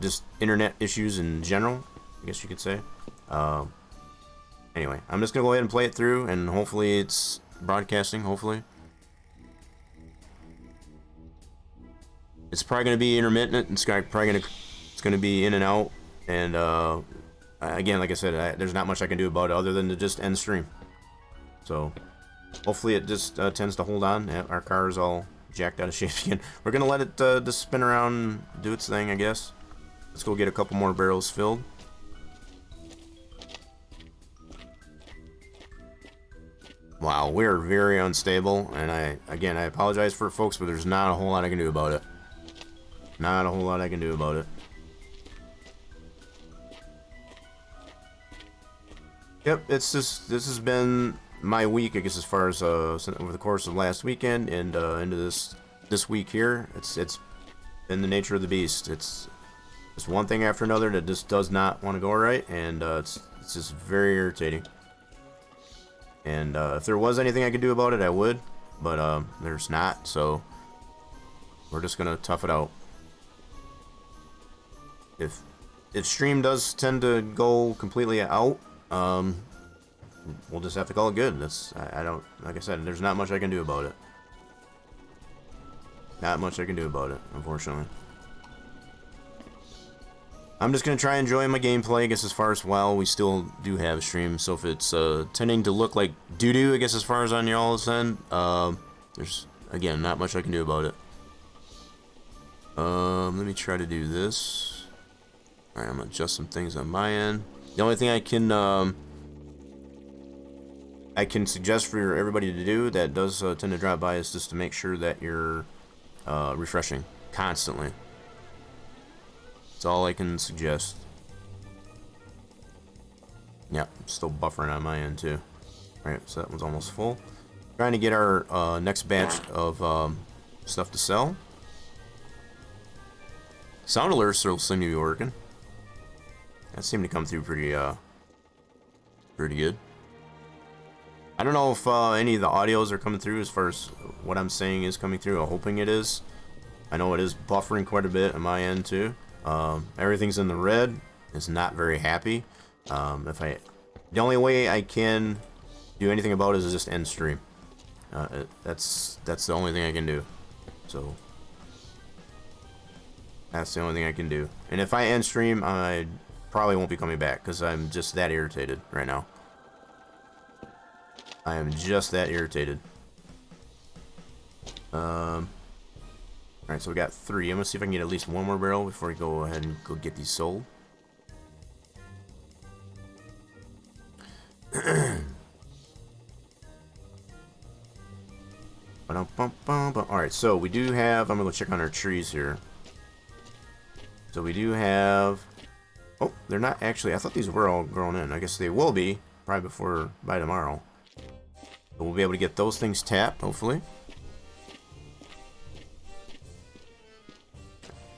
just internet issues in general, I guess you could say. Anyway, I'm just gonna go ahead and play it through, and hopefully it's broadcasting. Hopefully, it's probably gonna be intermittent. It's gonna be in and out. And again, like I said, there's not much I can do about it other than to just end stream. So hopefully it just tends to hold on. Yeah, our car is all jacked out of shape again. We're gonna let it just spin around and do its thing, I guess. Let's go get a couple more barrels filled. Wow, we're very unstable, and I apologize for it, folks, but there's not a whole lot I can do about it. Not a whole lot I can do about it. Yep, this has been my week, I guess, as far as over the course of last weekend and into this week here. It's been the nature of the beast. It's one thing after another that just does not want to go right, and it's just very irritating. And if there was anything I could do about it, I would, but there's not. So we're just gonna tough it out. If stream does tend to go completely out, we'll just have to call it good. I don't, like I said, there's not much I can do about it. Not much I can do about it, unfortunately. I'm just gonna try and enjoy my gameplay, I guess, as far as while we still do have stream. So if it's tending to look like doo-doo, I guess, as far as on y'all's end, there's, again, not much I can do about it. Let me try to do this. Alright, I'm gonna adjust some things on my end. The only thing I can suggest for everybody to do that does tend to drop by is just to make sure that you're refreshing constantly. That's all I can suggest. Yeah, still buffering on my end too. Alright, so that one's almost full. Trying to get our next batch of stuff to sell. Sound alerts still seem to be working. That seemed to come through pretty good. I don't know if any of the audios are coming through as far as what I'm saying is coming through. I'm hoping it is. I know it is buffering quite a bit on my end too. Everything's in the red. It's not very happy. The only way I can do anything about it is just end stream. That's the only thing I can do. So that's the only thing I can do. And if I end stream, I probably won't be coming back because I'm just that irritated right now. I am just that irritated. Alright, so we got 3. I'm gonna see if I can get at least one more barrel before we go ahead and go get these sold. Alright, so we do have, I'm gonna go check on our trees here. So we do have Oh, they're not actually. I thought these were all grown in. I guess they will be probably by tomorrow. But we'll be able to get those things tapped, hopefully.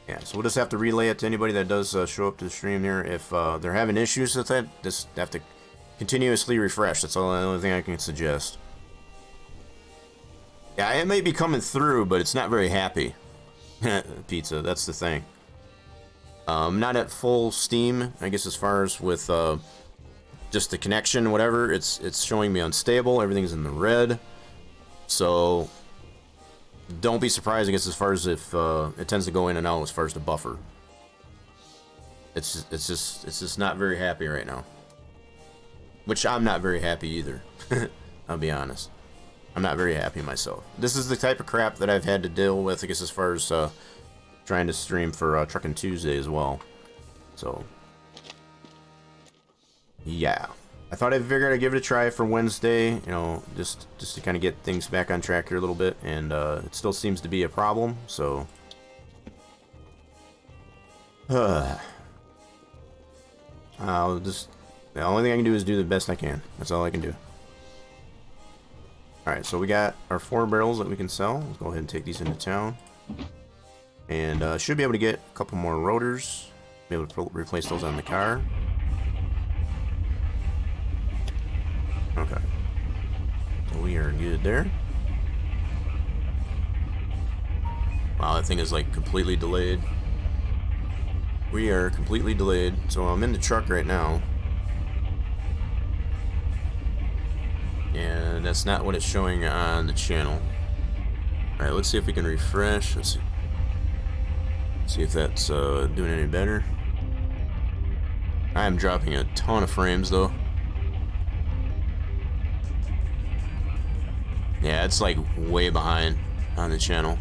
Yeah, so we'll just have to relay it to anybody that does show up to the stream here. If they're having issues with it, just have to continuously refresh. That's the only thing I can suggest. Yeah, it may be coming through, but it's not very happy. Pizza, that's the thing. Not at full steam, I guess, as far as with just the connection, whatever. It's showing me unstable. Everything's in the red. So don't be surprised, I guess, as far as if it tends to go in and out as far as the buffer. It's just not very happy right now. Which I'm not very happy either. I'll be honest. I'm not very happy myself. This is the type of crap that I've had to deal with, I guess, as far as trying to stream for Truckin' Tuesday as well. So, yeah. I thought I'd figure I'd give it a try for Wednesday, you know, just to kind of get things back on track here a little bit, and it still seems to be a problem, so. I'll just, the only thing I can do is do the best I can. That's all I can do. Alright, so we got our 4 barrels that we can sell. Let's go ahead and take these into town. And should be able to get a couple more rotors. Be able to replace those on the car. Okay. So we are good there. Wow, that thing is like completely delayed. We are completely delayed. So I'm in the truck right now. And that's not what it's showing on the channel. Alright, let's see if we can refresh. Let's see if that's doing any better. I am dropping a ton of frames though. Yeah, it's like way behind on the channel.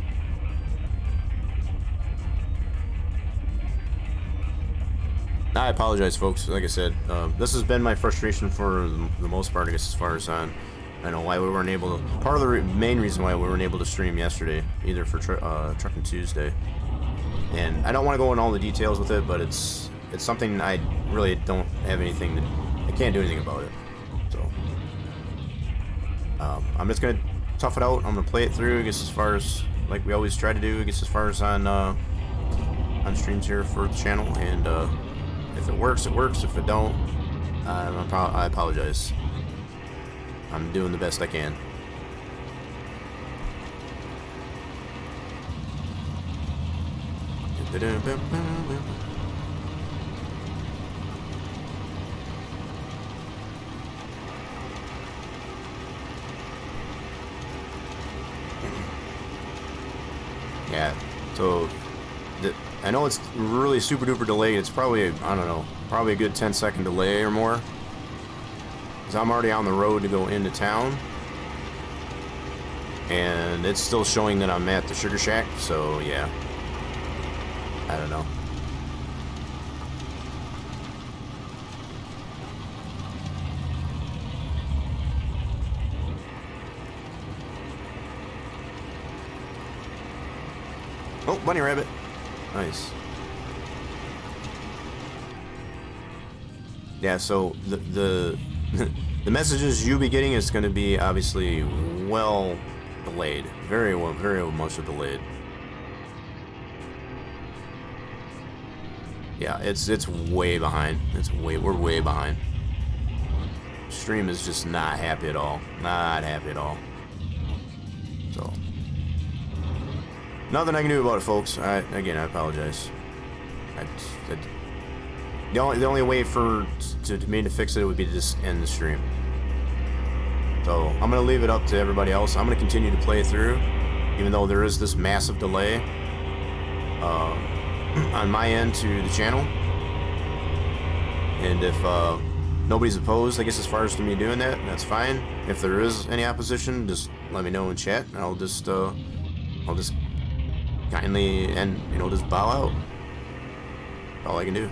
I apologize, folks. Like I said, this has been my frustration for the most part, I guess, as far as on, I know why we weren't able to. Part of the main reason why we weren't able to stream yesterday, either for Truckin' Tuesday, and I don't want to go into all the details with it, but it's something I really don't have anything that I can't do anything about it. So I'm just gonna tough it out. I'm gonna play it through, I guess, as far as like we always try to do, I guess, as far as on streams here for the channel, and if it works, it works. If it don't, I apologize. I'm doing the best I can. Yeah, so I know it's really super duper delayed. It's probably, I don't know, probably a good 10-second delay or more. Because I'm already on the road to go into town. And it's still showing that I'm at the Sugar Shack, so yeah. I don't know. Oh, bunny rabbit. Nice. Yeah, so the the messages you'll be getting is going to be obviously well delayed, very much delayed. Yeah, it's way behind. We're way behind. Stream is just not happy at all. Not happy at all. So nothing I can do about it, folks. Again, I apologize. The only way for me to fix it would be to just end the stream. So I'm gonna leave it up to everybody else. I'm gonna continue to play through, even though there is this massive delay on my end to the channel. And if nobody's opposed, I guess, as far as to me doing that, that's fine. If there is any opposition, just let me know in chat, and I'll just kindly and just bow out. That's all I can do.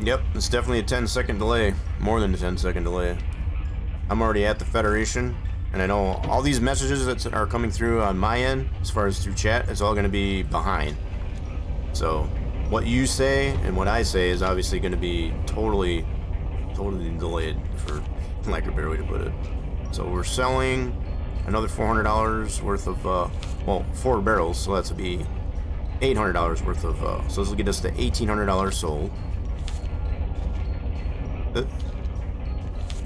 Yep, it's definitely a 10-second delay. More than a 10-second delay. I'm already at the Federation, and I know all these messages that are coming through on my end, as far as through chat, it's all going to be behind. So, what you say and what I say is obviously going to be totally delayed, for lack of a better way to put it. So we're selling another $400 worth of, well, 4 barrels, so that's to be $800 worth of, so this will get us to $1,800 sold. This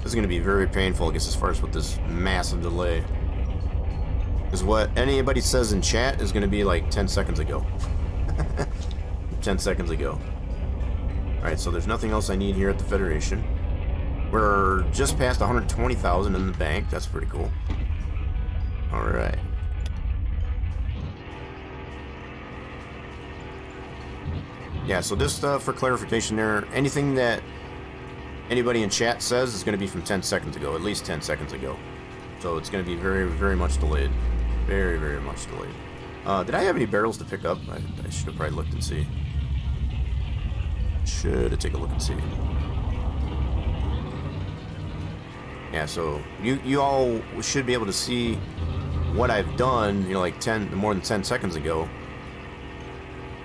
is going to be very painful, I guess, as far as with this massive delay. Because what anybody says in chat is going to be like 10 seconds ago. 10 seconds ago. Alright, so there's nothing else I need here at the Federation. We're just past 120,000 in the bank. That's pretty cool. Alright. Yeah, so just for clarification there, anything that anybody in chat says is going to be from 10 seconds ago, at least 10 seconds ago. So it's going to be very, very much delayed. Very, very much delayed. Did I have any barrels to pick up? I should have probably looked and see. Should have taken a look and see. Yeah, so you all should be able to see what I've done, you know, like more than 10 seconds ago,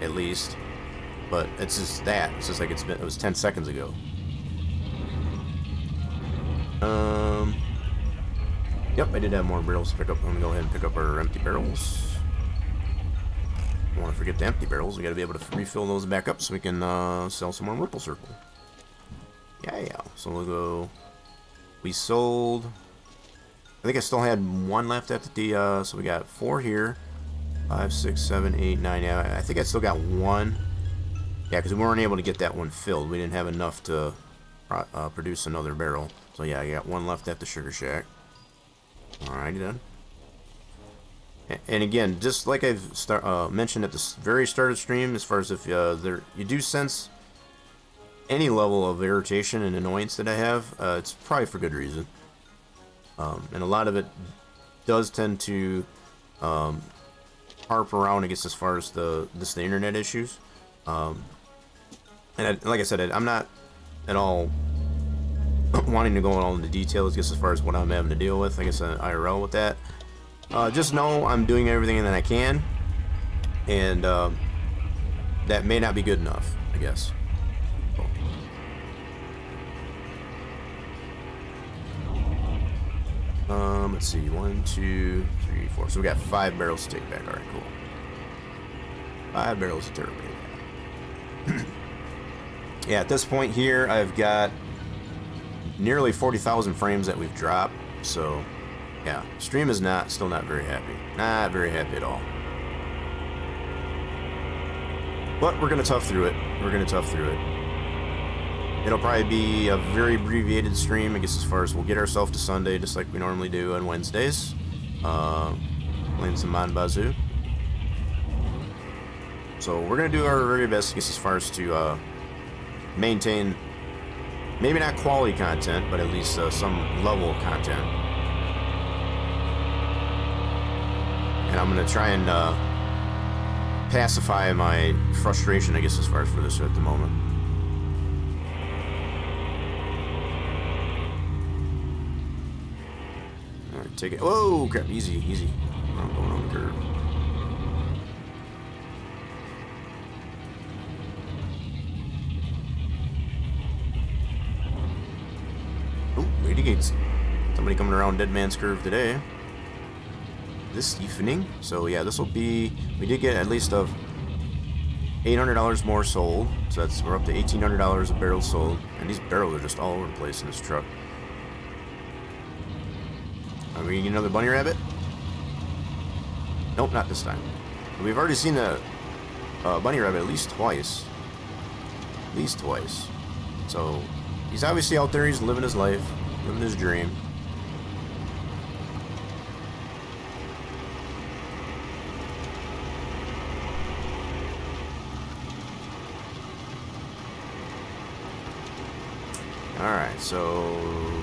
at least. But it's just that. It's just like it was 10 seconds ago. Yep, I did have more barrels to pick up. I'm gonna go ahead and pick up our empty barrels. Don't want to forget the empty barrels. We got to be able to refill those back up so we can sell some more Ripple Circle. Yeah. So we'll go. We sold. I think I still had 1 left at the. So we got 4 here. 5, 6, 7, 8, 9. Yeah, I think I still got 1. Yeah, because we weren't able to get that one filled. We didn't have enough to produce another barrel. So yeah, I got 1 left at the Sugar Shack. Alrighty then. And again, just like I've mentioned at the very start of the stream, as far as if you do sense any level of irritation and annoyance that I have, it's probably for good reason. And a lot of it does tend to harp around, I guess, as far as the internet issues. And like I said, I'm not at all wanting to go all into details, I guess, as far as what I'm having to deal with, I guess, IRL with that. Just know I'm doing everything that I can, and that may not be good enough, I guess. Let's see, 1, 2, 3, 4. So we got 5 barrels to take back. All right, cool. 5 barrels to take back. Yeah, at this point here, I've got nearly 40,000 frames that we've dropped. So, yeah, stream is still not very happy. Not very happy at all. But we're gonna tough through it. It'll probably be a very abbreviated stream, I guess, as far as we'll get ourselves to Sunday, just like we normally do on Wednesdays. Playing some Mon Bazou. So we're gonna do our very best, I guess, as far as to maintain, maybe not quality content, but at least some level of content. And I'm gonna try and pacify my frustration, I guess, as far as for this at the moment. Alright, take it. Whoa, crap, easy. I'm going on the curve. Oh, lady gates. Somebody coming around Dead Man's Curve today. This evening. So yeah, this will be, we did get at least of $800 more sold. So we're up to $1,800 a barrel sold. And these barrels are just all over the place in this truck. Are we gonna get another bunny rabbit? Nope, not this time. We've already seen the bunny rabbit at least twice. So he's obviously out there, he's living his life, living his dream. Alright, so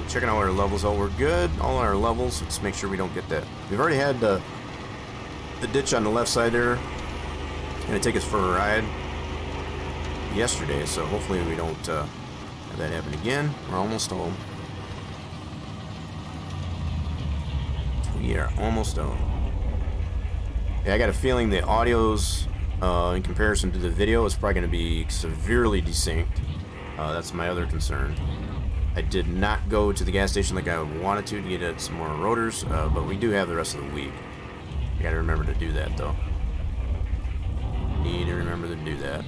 checking all our levels. Oh, we're good. All our levels. Let's make sure we don't get that. We've already had the ditch on the left side there. It's gonna take us for a ride. yesterday, so hopefully we don't have that happen again. We're almost home. We are almost home. Yeah, I got a feeling the audio's in comparison to the video is probably going to be severely desynced. That's my other concern. I did not go to the gas station like I wanted to get some more rotors, but we do have the rest of the week. I got to remember to do that, though. Need to remember to do that.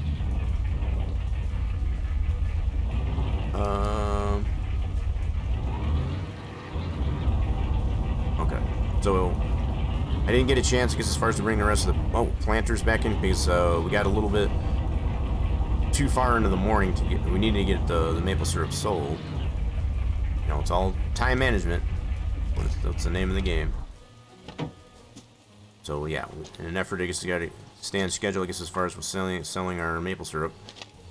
Okay, so I didn't get a chance, I guess, as far as to bring the rest of the planters back in because we got a little bit too far into the morning to get. We needed to get the maple syrup sold. You know, it's all time management. That's the name of the game. So yeah, in an effort, I guess, you got to stay on schedule. I guess as far as selling our maple syrup,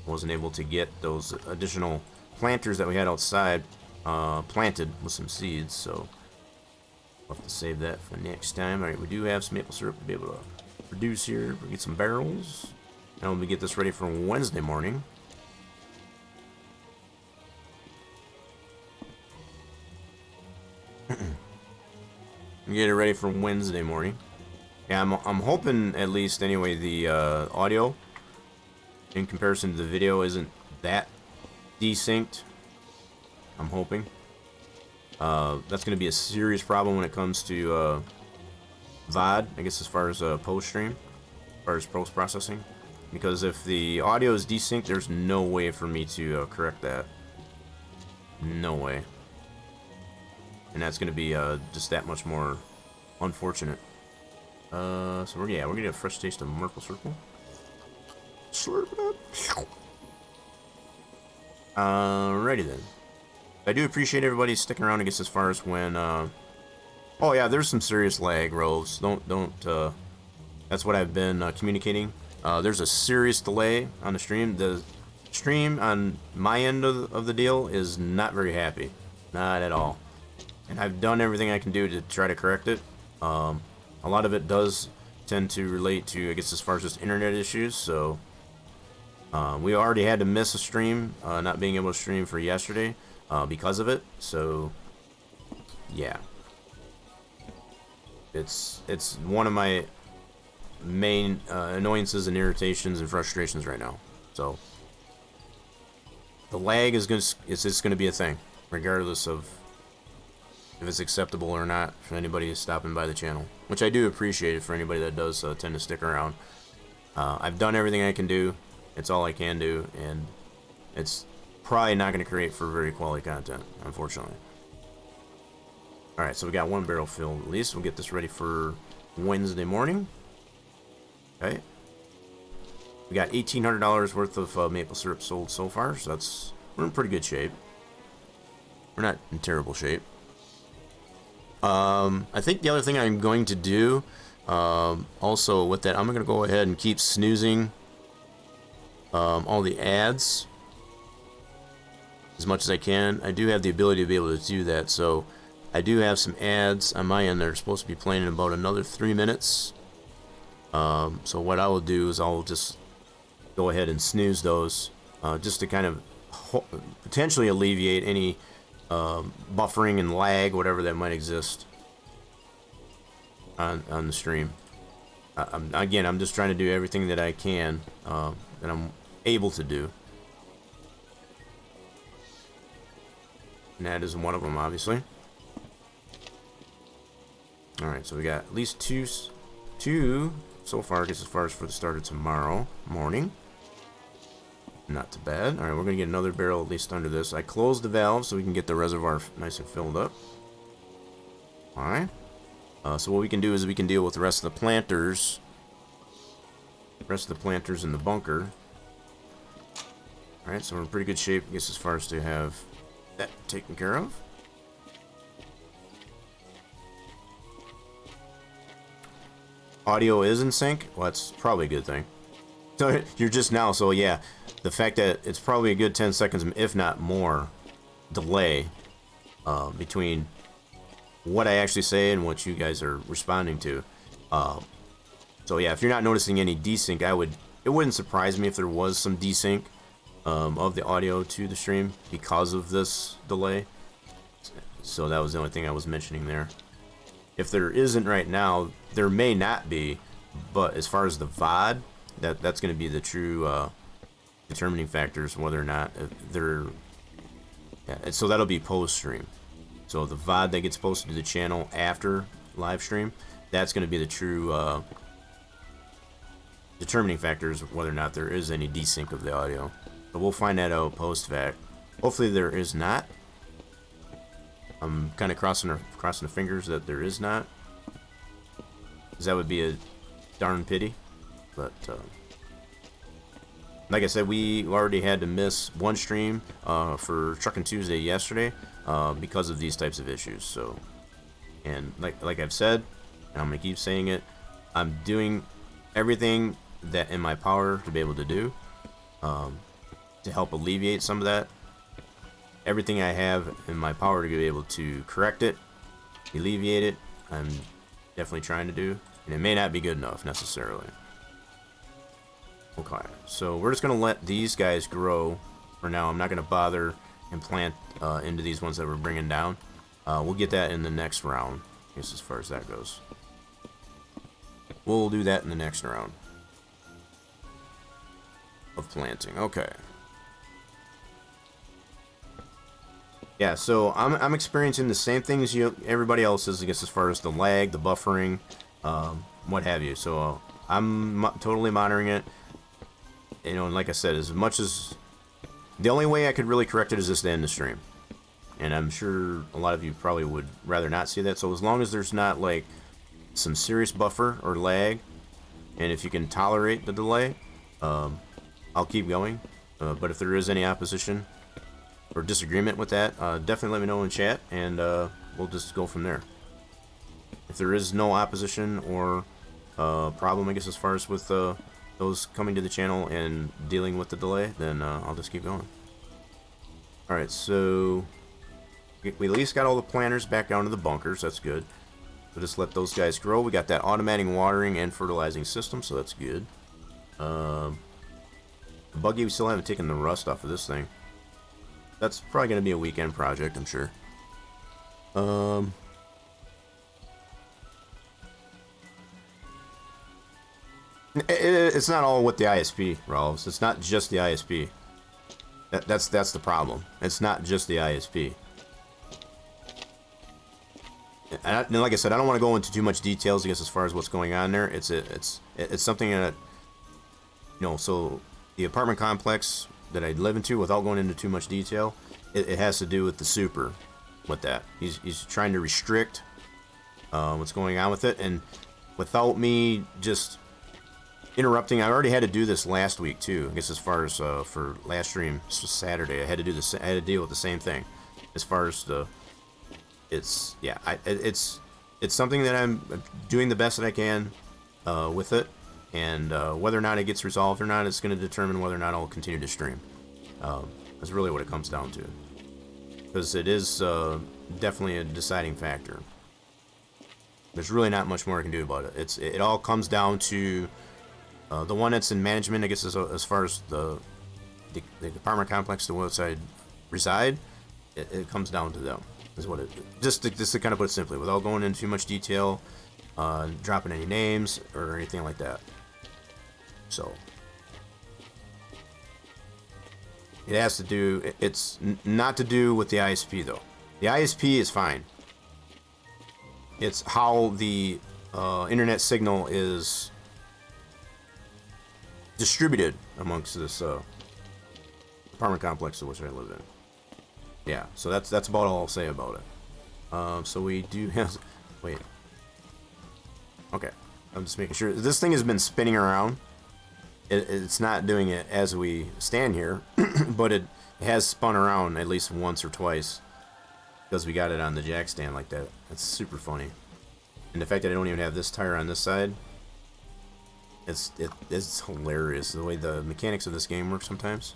wasn't able to get those additional planters that we had outside planted with some seeds. So we'll have to save that for next time. All right, we do have some maple syrup to be able to produce here. We'll get some barrels. Now we get this ready for Wednesday morning. Get it ready for Wednesday morning. Yeah, I'm hoping at least anyway the audio in comparison to the video isn't that desynced. I'm hoping. That's going to be a serious problem when it comes to VOD, I guess, as far as post-stream, as far as post-processing. Because if the audio is desynced, there's no way for me to correct that. No way. And that's going to be just that much more unfortunate. So we're going to get a fresh taste of maple syrup. Slurp it up. Alrighty then. I do appreciate everybody sticking around, I guess, as far as when, oh yeah, there's some serious lag, Rose. That's what I've been communicating. There's a serious delay on the stream. The stream on my end of the deal is not very happy. Not at all. And I've done everything I can do to try to correct it. A lot of it does tend to relate to, I guess, as far as just internet issues. So we already had to miss a stream, not being able to stream for yesterday because of it. So yeah, it's one of my main annoyances and irritations and frustrations right now. So the lag is just going to be a thing, regardless of if it's acceptable or not for anybody stopping by the channel, which I do appreciate it for anybody that does tend to stick around. I've done everything I can do. It's all I can do, and it's probably not going to create for very quality content, unfortunately. Alright, so we got one barrel filled at least. We'll get this ready for Wednesday morning. Okay. We got $1,800 worth of maple syrup sold so far, so we're in pretty good shape. We're not in terrible shape. I think the other thing I'm going to do, also with that, I'm going to go ahead and keep snoozing all the ads as much as I can. I do have the ability to be able to do that, so I do have some ads on my end that are supposed to be playing in about another 3 minutes. So what I will do is I'll just go ahead and snooze those, just to kind of potentially alleviate any buffering and lag, whatever that might exist on the stream. Again, I'm just trying to do everything that I can, that I'm able to do. And that is one of them, obviously. Alright, so we got at least two so far, I guess, as far as for the start of tomorrow morning. Not too bad. Alright, we're going to get another barrel at least under this. I closed the valve so we can get the reservoir nice and filled up. Alright. So what we can do is we can deal with the rest of the planters. The rest of the planters in the bunker. Alright, so we're in pretty good shape, I guess, as far as to have that taken care of. Audio is in sync. Well, that's probably a good thing. So you're just now, so yeah, the fact that it's probably a good 10 seconds, if not more, delay between what I actually say and what you guys are responding to. So yeah, if you're not noticing any desync, it wouldn't surprise me if there was some desync. of the audio to the stream because of this delay. So that was the only thing I was mentioning there. If there isn't right now, there may not be, but as far as the VOD, that's going to be the true determining factors whether or not they're. Yeah, so that'll be post stream. So the VOD that gets posted to the channel after live stream, that's going to be the true determining factors of whether or not there is any desync of the audio. But we'll find that out post fact. Hopefully there is not. I'm kind of crossing the fingers that there is not, because that would be a darn pity. But like I said, we already had to miss one stream for Truckin' Tuesday yesterday because of these types of issues. So, and like I've said, and I'm gonna keep saying it, I'm doing everything that in my power to be able to do to help alleviate some of that. Everything I have in my power to be able to correct it, alleviate it, I'm definitely trying to do, and it may not be good enough necessarily. Okay, so we're just gonna let these guys grow for now. I'm not gonna bother and plant into these ones that we're bringing down. We'll get that in the next round, I guess, as far as that goes. We'll do that in the next round of planting. Okay. Yeah, so I'm experiencing the same things everybody else is, I guess, as far as the lag, the buffering, what have you. So I'm totally monitoring it. You know, and like I said, as much as the only way I could really correct it is just to end the stream, and I'm sure a lot of you probably would rather not see that. So as long as there's not like some serious buffer or lag, and if you can tolerate the delay, I'll keep going. But if there is any opposition or disagreement with that, definitely let me know in chat, and we'll just go from there. If there is no opposition or problem, I guess, as far as with those coming to the channel and dealing with the delay, then I'll just keep going. Alright, so we at least got all the planters back down to the bunkers. That's good. We'll just let those guys grow. We got that automatic watering and fertilizing system, so that's good. The buggy, we still haven't taken the rust off of this thing. That's probably going to be a weekend project, I'm sure. It's not all with the ISP, Rolls. It's not just the ISP. That's the problem. It's not just the ISP. And like I said, I don't want to go into too much details, I guess, as far as what's going on there. It's something that, you know, so the apartment complex that I live into, without going into too much detail, it has to do with the super, with that. He's trying to restrict what's going on with it, and without me just interrupting. I already had to do this last week too, I guess, as far as for last stream Saturday. I had to do this. I had to deal with the same thing as far as the. It's something that I'm doing the best that I can with it, and whether or not it gets resolved or not, it's going to determine whether or not I'll continue to stream. That's really what it comes down to, because it is definitely a deciding factor. There's really not much more I can do about it. It all comes down to the one that's in management, I guess, as far as the apartment complex to which I reside. It comes down to them. Is what it just to kind of put it simply, without going into too much detail, dropping any names or anything like that. So it has to do. It's not to do with the ISP though. The ISP is fine. It's how the internet signal is distributed amongst this apartment complex to which I live in. Yeah, so that's about all I'll say about it. So we do have. Wait. Okay, I'm just making sure. This thing has been spinning around. It's not doing it as we stand here, but it has spun around at least once or twice because we got it on the jack stand like that. That's super funny. And the fact that I don't even have this tire on this side, it's hilarious the way the mechanics of this game work sometimes.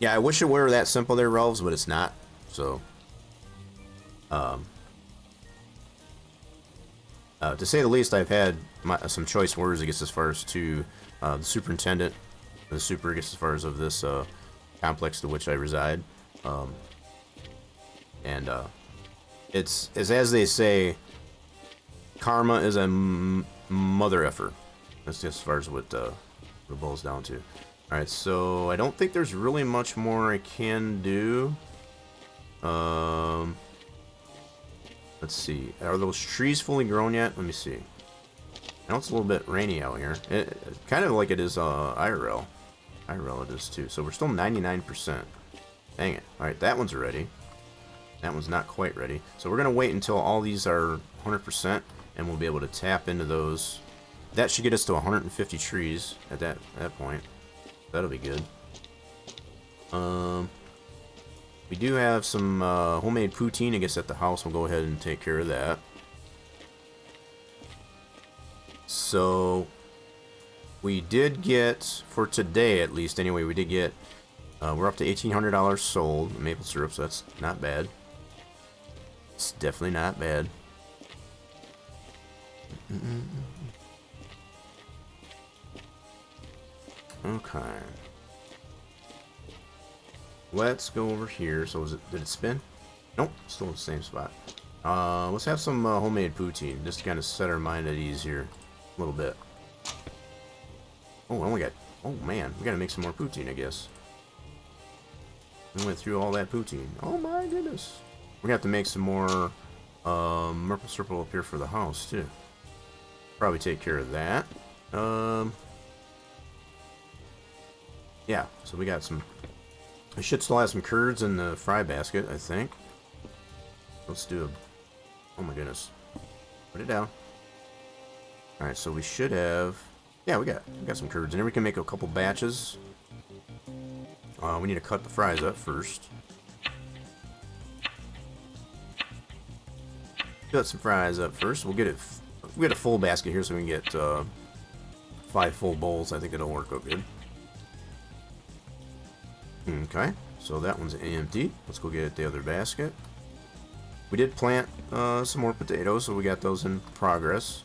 Yeah, I wish it were that simple there, Relves, but it's not. So, to say the least, I've had some choice words, I guess, as far as to the superintendent the super, I guess, as far as of this complex to which I reside. And it's as they say, karma is a mother effer. That's just as far as what it boils down to. Alright, so I don't think there's really much more I can do. Let's see. Are those trees fully grown yet? Let me see. I know it's a little bit rainy out here. Kind of like it is IRL. IRL it is too. So we're still 99%. Dang it. Alright, that one's ready. That one's not quite ready. So we're going to wait until all these are 100%, and we'll be able to tap into those. That should get us to 150 trees at that point. That'll be good. We do have some homemade poutine, I guess, at the house. We'll go ahead and take care of that. So we did get, for today at least anyway, we did get, we're up to $1,800 sold in maple syrup, so that's not bad. It's definitely not bad. Okay. Let's go over here. So did it spin? Nope, still in the same spot. Let's have some homemade poutine, just to kind of set our mind at ease here a little bit. Oh, we only got, oh man, we gotta make some more poutine, I guess. We went through all that poutine. Oh my goodness. We're gonna have to make some more maple syrup up here for the house too. Probably take care of that. Yeah, so we got some. I should still have some curds in the fry basket, I think. Let's do a. Oh my goodness. Put it down. Alright, so we should have. Yeah, we got some curds in here. We can make a couple batches. We need to cut the fries up first. Cut some fries up first. We'll get it. We get a full basket here, so we can get 5 full bowls. I think it'll work out good. Okay, so that one's empty. Let's go get the other basket. We did plant some more potatoes, so we got those in progress.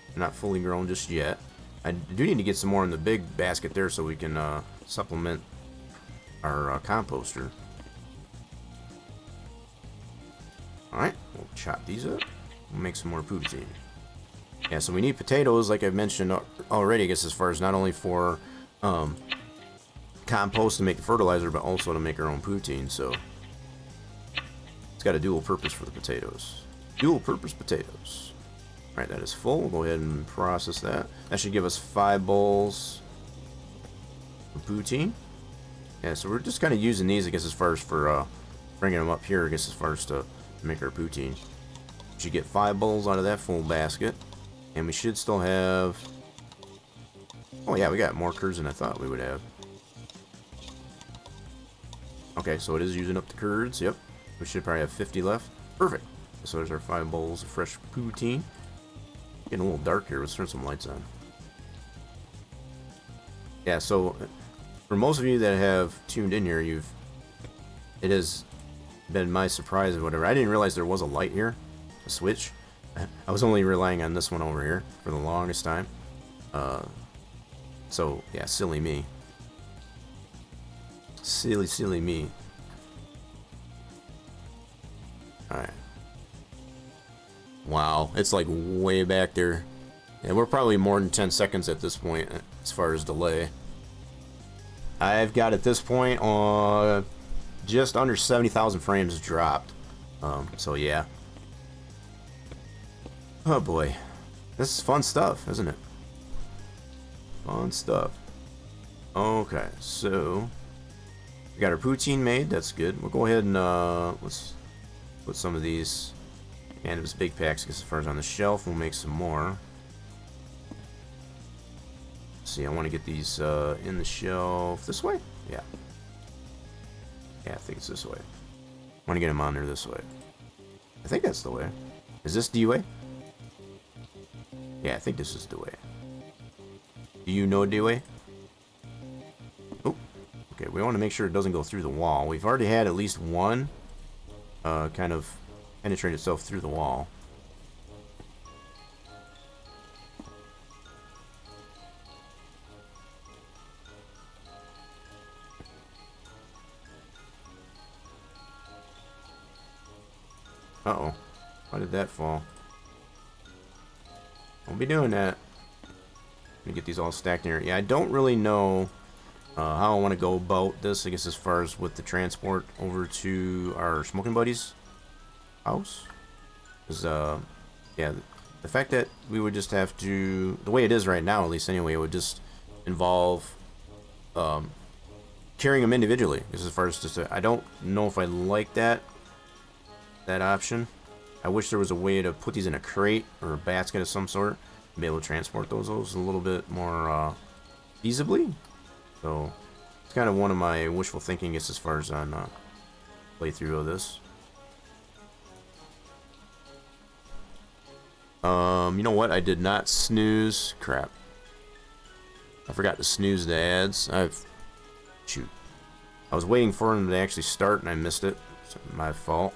They're not fully grown just yet. I do need to get some more in the big basket there so we can supplement our composter. Alright, we'll chop these up. We'll make some more poutine. Yeah, so we need potatoes, like I mentioned already, I guess, as far as not only for compost to make the fertilizer, but also to make our own poutine, so it's got a dual purpose for the potatoes. Dual purpose potatoes. Alright, that is full. We'll go ahead and process that. That should give us 5 bowls of poutine. Yeah, so we're just kind of using these, I guess, as far as for bringing them up here, I guess, as far as to make our poutine. We should get 5 bowls out of that full basket. And we should still have... Oh yeah, we got more curds than I thought we would have. Okay, so it is using up the curds. Yep. We should probably have 50 left. Perfect. So there's our 5 bowls of fresh poutine. Getting a little dark here. Let's turn some lights on. Yeah, so for most of you that have tuned in here, it has been my surprise or whatever. I didn't realize there was a light here, a switch. I was only relying on this one over here for the longest time. So yeah, silly me. Silly me. Alright. Wow, it's like way back there. Yeah, we're probably more than 10 seconds at this point as far as delay. I've got at this point just under 70,000 frames dropped. So yeah. Oh boy. This is fun stuff, isn't it? Fun stuff. Okay, so we got our poutine made. That's good. We'll go ahead and let's put some of these cannabis big packs as far as on the shelf. We'll make some more. Let's see, I want to get these in the shelf this way. Yeah. Yeah, I think it's this way. I want to get them on there this way. I think that's the way. Is this the way? Yeah, I think this is the way. Do you know the way? Oh, okay. We want to make sure it doesn't go through the wall. We've already had at least one kind of penetrate itself through the wall. Uh-oh. Why did that fall? Don't be doing that. Let me get these all stacked in here. Yeah, I don't really know how I want to go about this, I guess, as far as with the transport over to our smoking buddy's house. Because, yeah, the fact that we would just have to, the way it is right now, at least anyway, it would just involve carrying them individually. Because as far as just, I don't know if I like that option. I wish there was a way to put these in a crate or a basket of some sort and be able to transport those a little bit more feasibly. So it's kind of one of my wishful thinking as far as on playthrough of this. You know what? I did not snooze. Crap. I forgot to snooze the ads. Shoot. I was waiting for them to actually start and I missed it. It's my fault.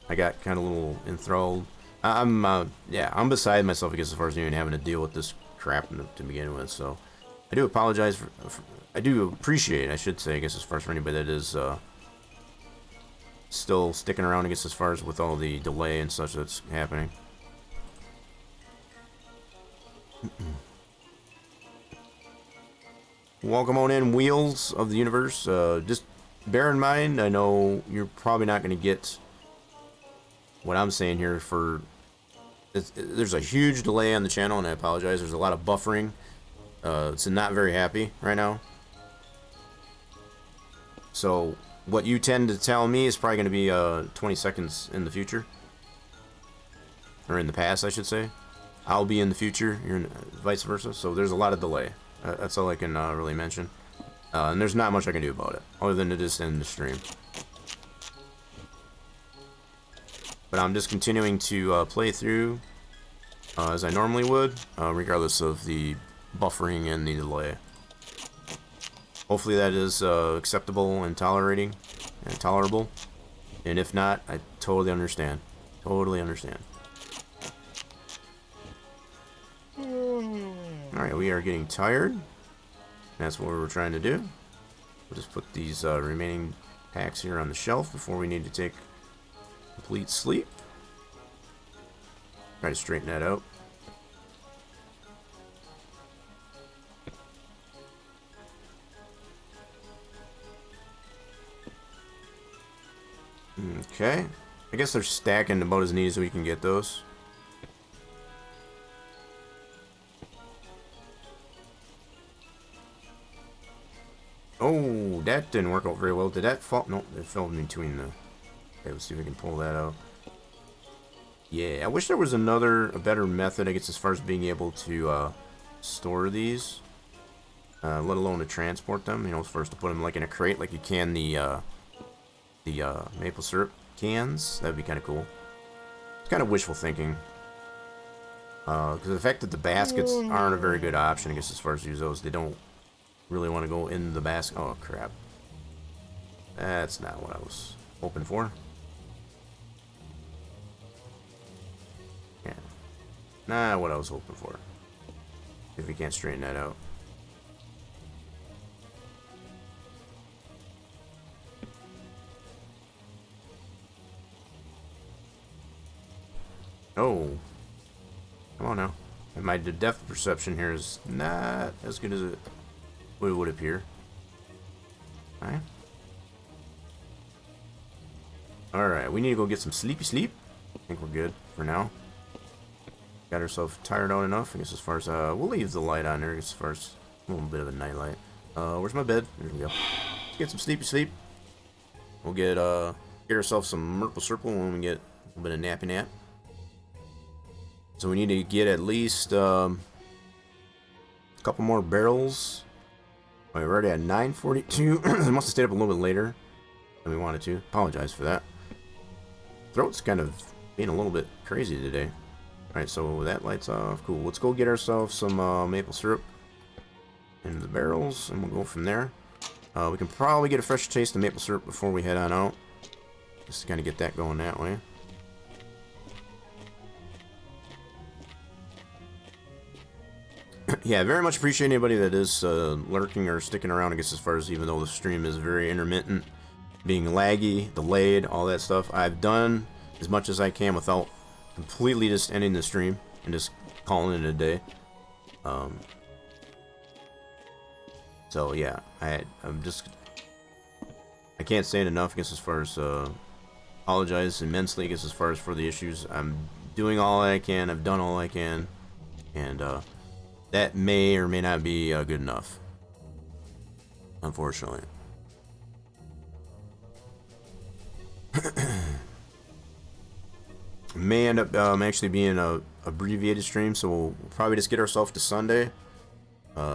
I got kind of a little enthralled. Yeah, I'm beside myself, I guess, as far as even having to deal with this crap to begin with. So I do apologize I do appreciate, I should say, I guess, as far as for anybody that is still sticking around, I guess, as far as with all the delay and such that's happening. Welcome on in, Wheels of the Universe. Just bear in mind, I know you're probably not going to get what I'm saying here for... there's a huge delay on the channel, and I apologize. There's a lot of buffering. It's not very happy right now. So what you tend to tell me is probably going to be 20 seconds in the future. Or in the past, I should say. I'll be in the future, you're vice versa. So there's a lot of delay. That's all I can really mention. And there's not much I can do about it, other than to just end the stream. But I'm just continuing to play through as I normally would, regardless of the buffering and the delay. Hopefully that is acceptable and tolerable. And if not, I totally understand. Totally understand. Alright, we are getting tired. That's what we're trying to do. We'll just put these remaining packs here on the shelf before we need to take complete sleep. Try to straighten that out. Okay. I guess they're stacking about as neat as we can get those. Oh, that didn't work out very well. Did that fall? No, it fell in between the... Okay, let's see if we can pull that out. Yeah, I wish there was a better method, I guess, as far as being able to store these. Let alone to transport them. You know, first to put them like in a crate, like you can the maple syrup cans. That'd be kind of cool. It's kind of wishful thinking. Because the fact that the baskets aren't a very good option, I guess, as far as use those, they don't really want to go in the basket. Oh, crap. That's not what I was hoping for. Yeah. Not what I was hoping for. If we can't straighten that out. Oh. Come on now. And my depth perception here is not as good as it would appear. Alright. Alright, we need to go get some sleepy sleep. I think we're good for now. Got ourselves tired out enough, I guess, as far as, we'll leave the light on there as far as a little bit of a night light. Where's my bed? There we go. Let's get some sleepy sleep. We'll get ourselves some maple syrup when we get a little bit of nappy nap. So we need to get at least a couple more barrels. Oh, we're already at 9:42. I must have stayed up a little bit later than we wanted to. Apologize for that. Throat's kind of being a little bit crazy today. Alright, so that light's off. Cool. Let's go get ourselves some maple syrup into the barrels, and we'll go from there. We can probably get a fresh taste of maple syrup before we head on out. Just to kind of get that going that way. Yeah, very much appreciate anybody that is lurking or sticking around, I guess, as far as even though the stream is very intermittent, being laggy, delayed, all that stuff. I've done as much as I can without completely just ending the stream and just calling it a day. So yeah, I can't say it enough, I guess, as far as apologize immensely, I guess, as far as for the issues. I'm doing all I can, I've done all I can, and that may or may not be good enough, unfortunately. May end up actually being a abbreviated stream, so we'll probably just get ourselves to Sunday,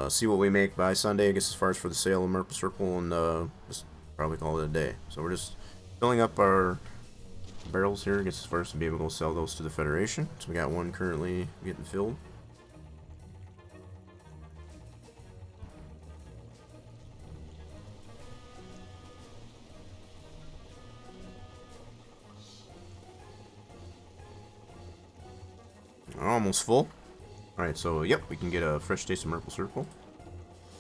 see what we make by Sunday, I guess, as far as for the sale of Maple Circle, and just probably call it a day. So we're just filling up our barrels here, I guess, as far as to be able to go sell those to the Federation. So we got one currently getting filled. Almost full. Alright, so yep, we can get a fresh taste of Maple Circle.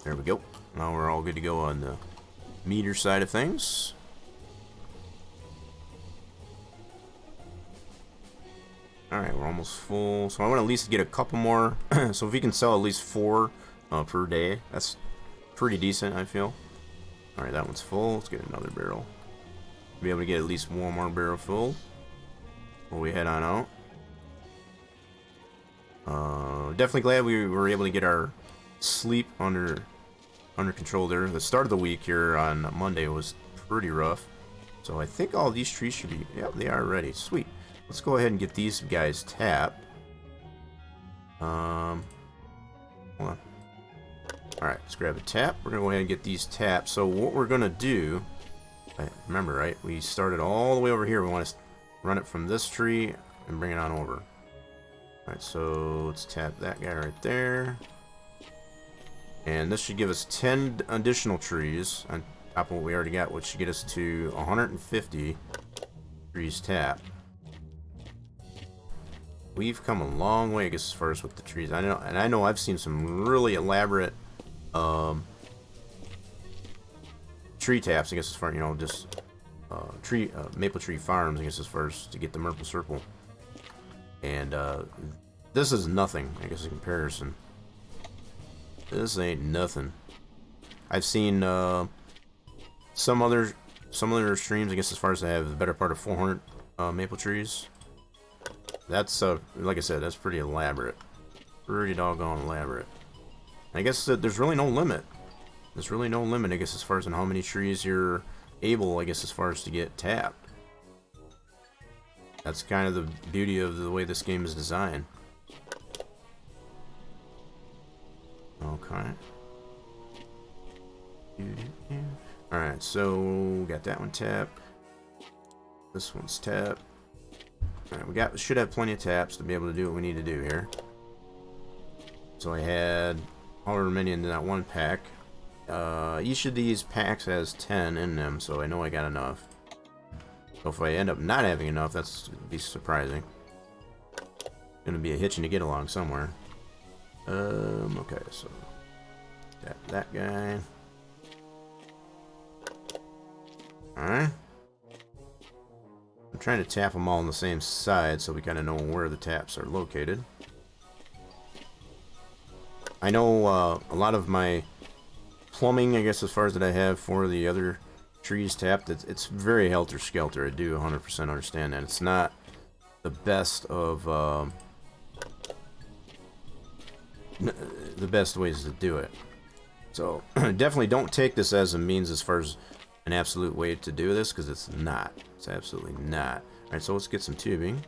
There we go. Now we're all good to go on the meter side of things. Alright, we're almost full. So I want to at least get a couple more. So if we can sell at least 4 per day, that's pretty decent, I feel. Alright, that one's full. Let's get another barrel. Be able to get at least one more barrel full before we head on out. Definitely glad we were able to get our sleep under control there. The start of the week here on Monday was pretty rough. So I think all these trees should be, yep, they are ready. Sweet. Let's go ahead and get these guys tapped. Hold on. Alright, let's grab a tap. We're going to go ahead and get these tapped. So what we're going to do, remember, right, we started all the way over here. We want to run it from this tree and bring it on over. Alright, so let's tap that guy right there. And this should give us 10 additional trees on top of what we already got, which should get us to 150 trees tapped. We've come a long way, I guess, as far as with the trees. I know I've seen some really elaborate tree taps, I guess, as far, you know, just maple tree farms, I guess, as far as to get the Maple Circle. And this is nothing, I guess, in comparison. This ain't nothing. I've seen some other streams, I guess, as far as I have the better part of 400 maple trees. That's like I said, that's pretty elaborate, pretty doggone elaborate. I guess that there's really no limit. There's really no limit, I guess, as far as on how many trees you're able, I guess, as far as to get tapped. That's kind of the beauty of the way this game is designed. Okay. Alright, so got that one tapped. This one's tapped. Alright, we should have plenty of taps to be able to do what we need to do here. So I had however many in that one pack. Each of these packs has 10 in them, so I know I got enough. So if I end up not having enough, that's going to be surprising. Gonna be a hitching to get along somewhere. Okay, so tap that guy. Alright. I'm trying to tap them all on the same side so we kind of know where the taps are located. I know a lot of my plumbing, I guess, as far as that I have for the other trees tapped, it's very helter-skelter. I do 100% understand that. It's not the best of the best ways to do it. So definitely don't take this as a means as far as an absolute way to do this, because it's not. It's absolutely not. Alright, so let's get some tubing.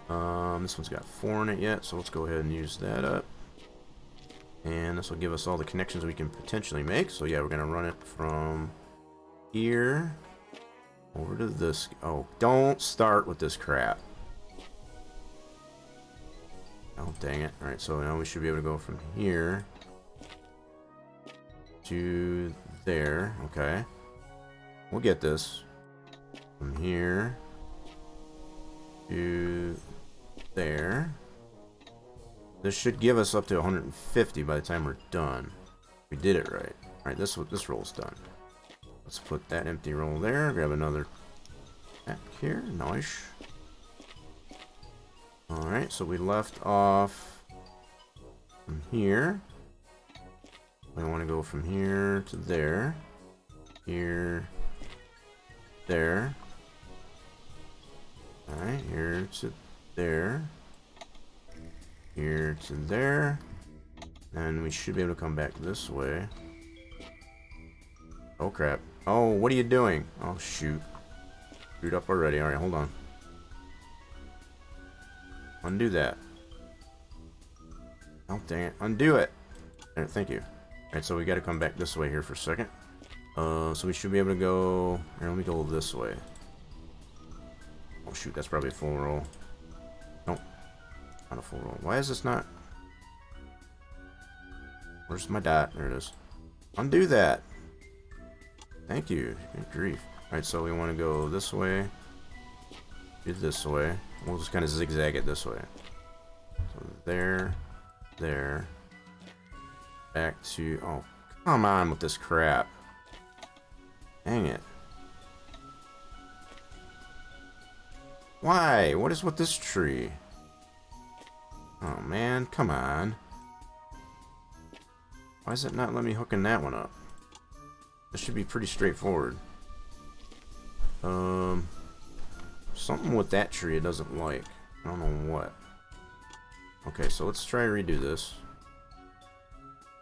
This one's got 4 in it yet, so let's go ahead and use that up. And this will give us all the connections we can potentially make. So yeah, we're going to run it from here over to this. Oh, don't start with this crap. Oh, dang it. Alright, so now we should be able to go from here to there. Okay. We'll get this. From here to there. This should give us up to 150 by the time we're done. We did it right. Alright, this roll's done. Let's put that empty roll there. Grab another Back here, nice. Alright, so we left off from here. We want to go from here to there. Here. There. Alright, here to there. Here to there. And we should be able to come back this way. Oh crap. Oh, what are you doing? Oh shoot. Screwed up already. Alright, hold on. Undo that. Oh dang it. Undo it. Alright, thank you. Alright, so we gotta come back this way here for a second. So we should be able to go... Here, let me go this way. Oh shoot, that's probably a full roll. Nope. Not a full roll. Why is this not... Where's my dot? There it is. Undo that. Thank you. Good grief. Alright, so we want to go this way. Do this way. We'll just kind of zigzag it this way. So there. There. Back to... Oh, come on with this crap. Dang it. Why? What is with this tree? Oh man, come on. Why is it not letting me hooking that one up? This should be pretty straightforward. Something with that tree it doesn't like. I don't know what. Okay, so let's try to redo this.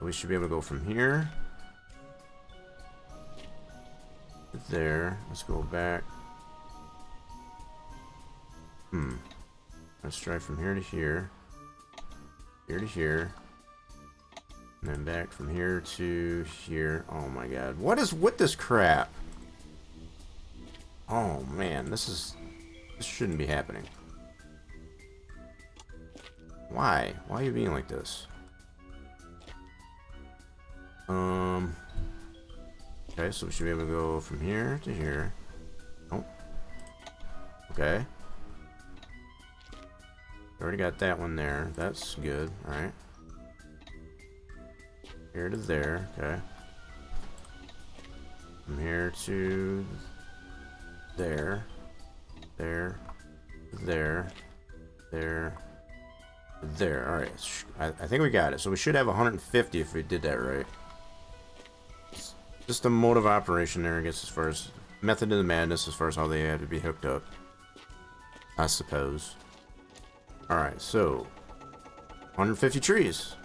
We should be able to go from here to there. Let's go back. Let's try from here to here. Here to here. And then back from here to here. Oh my god. What is with this crap? Oh man, this shouldn't be happening. Why? Why are you being like this? Okay, so we should be able to go from here to here. Oh. Okay. Already got that one there. That's good. Alright. Here to there. Okay. From here to there. There. There. There. There. Alright. I think we got it. So we should have 150 if we did that right. Just a mode of operation there, I guess, as far as method of the madness, as far as how they have to be hooked up, I suppose. Alright, so 150 trees.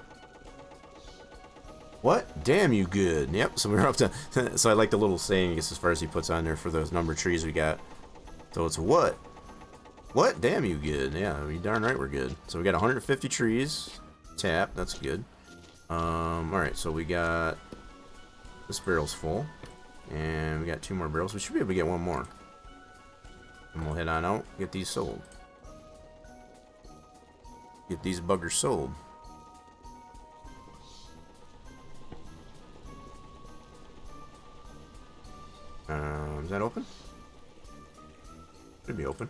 What? Damn you good. Yep, so we're up to so I like the little saying, I guess, as far as he puts on there for those number of trees we got. So it's what? What? Damn you good. Yeah, you darn right we're good. So we got 150 trees. Tap, that's good. Alright, so we got this barrel's full. And we got 2 more barrels. We should be able to get 1 more. And we'll head on out, get these sold. Get these buggers sold. Is that open? Should be open.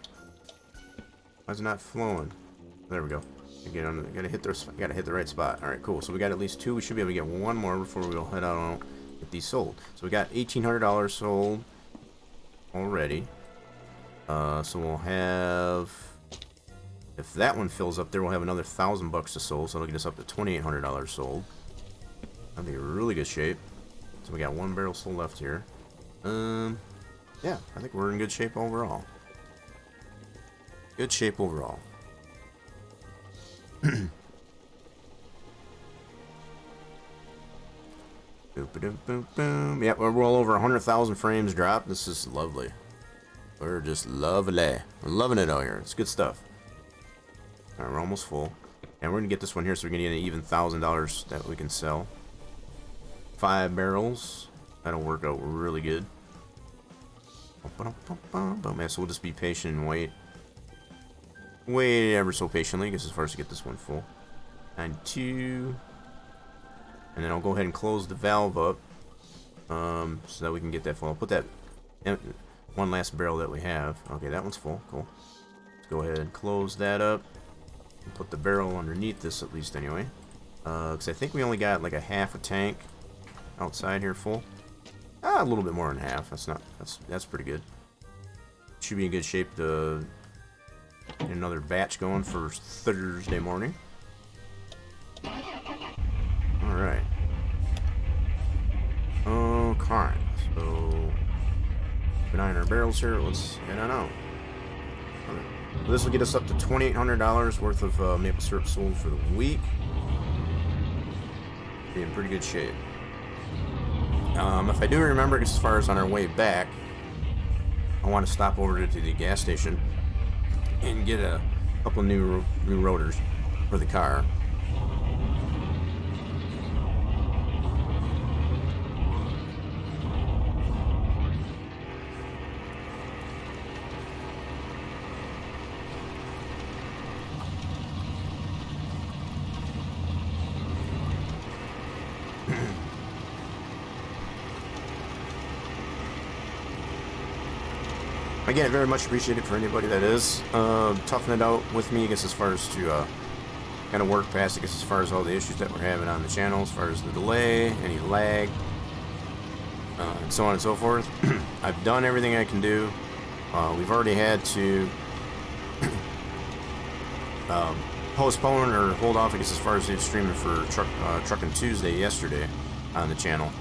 Why is it not flowing? There we go. Gotta hit the right spot. All right, cool. So we got at least 2. We should be able to get 1 more before we'll head out and get these sold. So we got $1,800 sold already. So we'll have, if that one fills up there, we'll have another $1,000 to sold. So it'll get us up to $2,800 sold. That'd be really good shape. So we got 1 barrel still left here. Yeah, I think we're in good shape overall. Good shape overall. Boom. Yep, we're well over 100,000 frames dropped. This is lovely. We're just lovely. We're loving it out here. It's good stuff. Alright, we're almost full. And we're gonna get this one here so we can get an even $1,000 that we can sell. 5 barrels. That'll work out really good. Yeah, so we'll just be patient and wait. Wait ever so patiently, I guess, as far as to get this one full. 92. And then I'll go ahead and close the valve up. So that we can get that full. I'll put that one last barrel that we have. Okay, that one's full. Cool. Let's go ahead and close that up. And put the barrel underneath this at least anyway. Because I think we only got like a half a tank outside here full. A little bit more than half. That's pretty good. should be in good shape to get another batch going for Thursday morning. Alright. Okay. So, keep an eye on our barrels here. Let's head on out. So this will get us up to $2,800 worth of maple syrup sold for the week. Be in pretty good shape. If I do remember, as far as on our way back, I want to stop over to the gas station and get a couple of new rotors for the car. Again, very much appreciated for anybody that is toughing it out with me, I guess, as far as to kind of work past, I guess, as far as all the issues that we're having on the channel, as far as the delay, any lag, and so on and so forth. I've done everything I can do. We've already had to postpone or hold off, I guess, as far as the streaming for Truckin' Tuesday yesterday on the channel.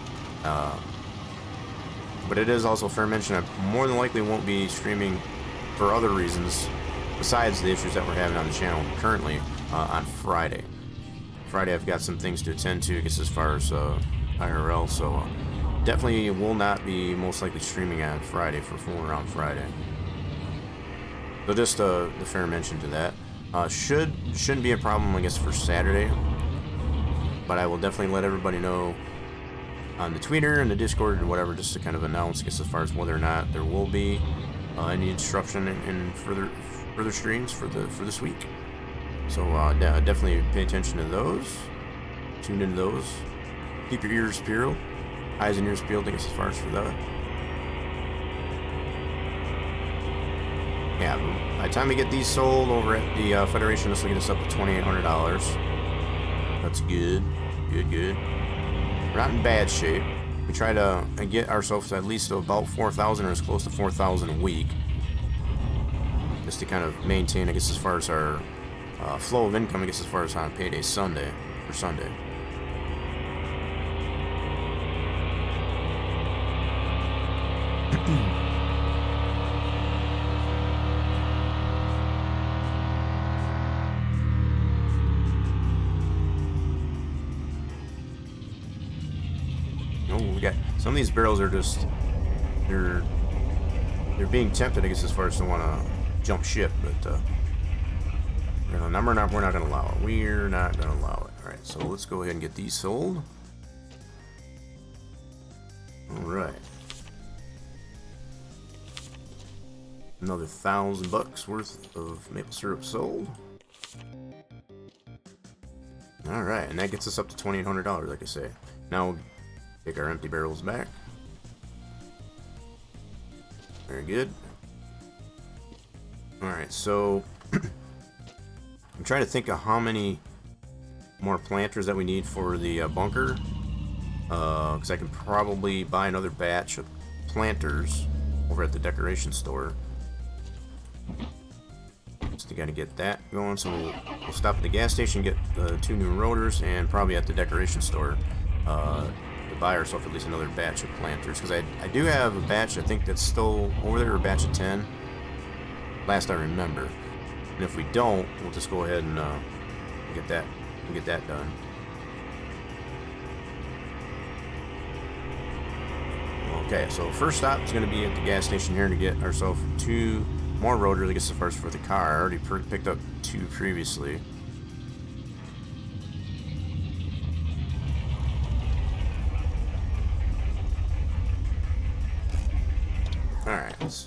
But it is also fair mention I more than likely won't be streaming for other reasons besides the issues that we're having on the channel currently on Friday. Friday I've got some things to attend to, I guess, as far as IRL, so definitely will not be most likely streaming on Friday for Fooling Around Friday. So just the fair mention to that. Shouldn't be a problem, I guess, for Saturday, but I will definitely let everybody know on the Twitter and the Discord and whatever, just to kind of announce, I guess, as far as whether or not there will be any disruption in further streams for this week. So definitely pay attention to those. Tune into those. Keep your ears peeled, eyes and ears peeled, I guess, as far as for that. Yeah, by the time we get these sold over at the Federation, this will get us up to $2,800. That's good. Good. We're not in bad shape. We try to get ourselves at least to about 4,000 or as close to 4,000 a week, just to kind of maintain, I guess, as far as our flow of income, I guess, asar as on payday Sunday. Some of these barrels are just they're being tempted, I guess, as far as to want to jump ship, but we're not going to allow it. We're not going to allow it. All right, so let's go ahead and get these sold. All right, another $1,000 worth of maple syrup sold. All right, and that gets us up to $2,800, like I say. Now, take our empty barrels back. Very good. Alright, so I'm trying to think of how many more planters that we need for the bunker, because I can probably buy another batch of planters over at the decoration store. Just got to get that going, so we'll stop at the gas station, get the 2 new rotors, and probably at the decoration store buy ourselves at least another batch of planters, because I do have a batch, I think, that's still over there, a batch of 10 last I remember, and if we don't, we'll just go ahead and get that done. Okay, so first stop is going to be at the gas station here to get ourselves 2 more rotors, I guess, as far as for the car. I already picked up 2 previously. Alright, let's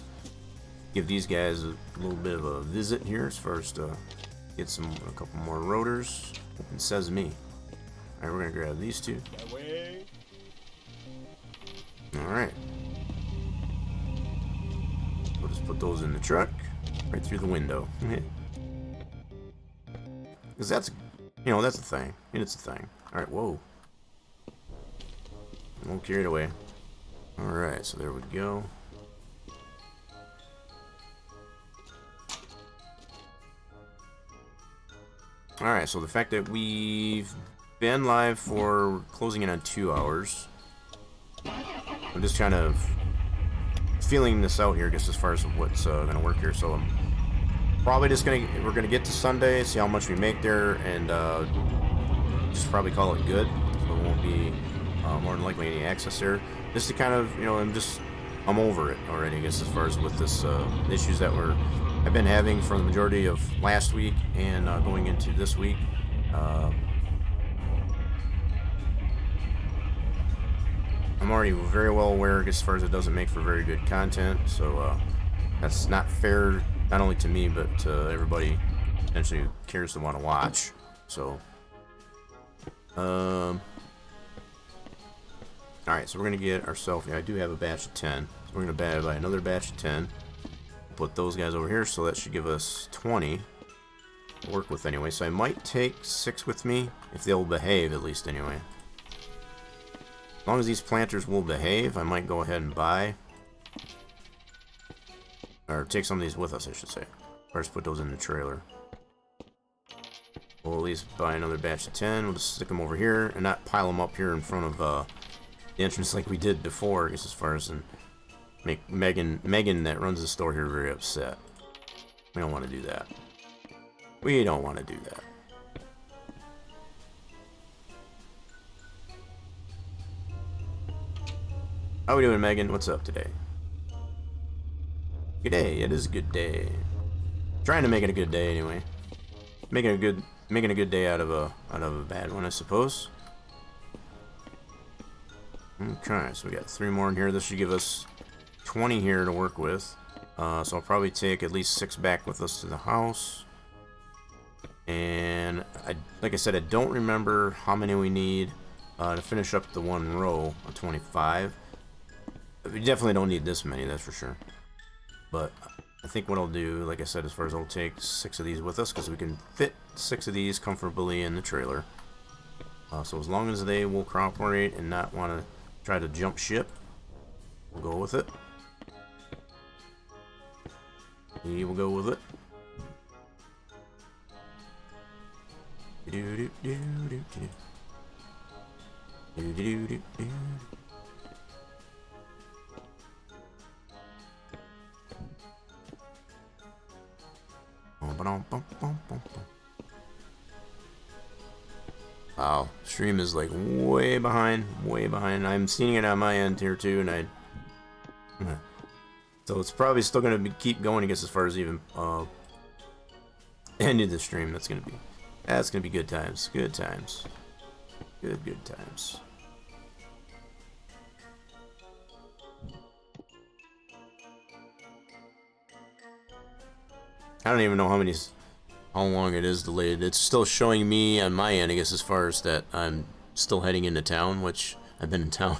give these guys a little bit of a visit here as far as to get a couple more rotors. It says me. Alright, we're going to grab these 2. Alright. We'll just put those in the truck, right through the window. Because that's, that's a thing. It's a thing. Alright, whoa. I won't carry it away. Alright, so there we go. Alright, so the fact that we've been live for closing in on 2 hours. I'm just kind of feeling this out here, I guess, as far as what's going to work here. So I'm probably just we're going to get to Sunday, see how much we make there, and just probably call it good. So it won't be more than likely any access there. Just to kind of, you know, I'm over it already, I guess, as far as with this issues that I've been having for the majority of last week and going into this week. I'm already very well aware as far as it doesn't make for very good content, so that's not fair, not only to me, but to everybody potentially who cares to want to watch. So, alright, so we're going to get ourselves, I do have a batch of 10, so we're going to buy another batch of 10. Put those guys over here, so that should give us 20 to work with anyway. So I might take 6 with me, if they'll behave at least anyway. As long as these planters will behave, I might go ahead and buy, or take some of these with us, I should say. First, put those in the trailer. We'll at least buy another batch of 10. We'll just stick them over here and not pile them up here in front of the entrance like we did before, I guess, as far as make Megan that runs the store here very upset. We don't want to do that. We don't want to do that. How we doing, Megan? What's up today? Good day. It is a good day. Trying to make it a good day anyway. Making a good day out of a bad one, I suppose. Okay, so we got 3 more in here. This should give us 20 here to work with. So I'll probably take at least 6 back with us to the house. And like I said, I don't remember how many we need to finish up the 1 row of 25. We definitely don't need this many, that's for sure. But I think what I'll do, like I said, as far as I'll take 6 of these with us, because we can fit 6 of these comfortably in the trailer. So as long as they will cooperate and not want to try to jump ship, we'll go with it. We will go with it. Wow, stream is like way behind, way behind. I'm seeing it on my end here too, and so it's probably still gonna keep going, I guess, as far as even ending the stream. That's gonna be good times, good times, good times. I don't even know how long it is delayed. It's still showing me on my end, I guess, as far as that I'm still heading into town, which I've been in town.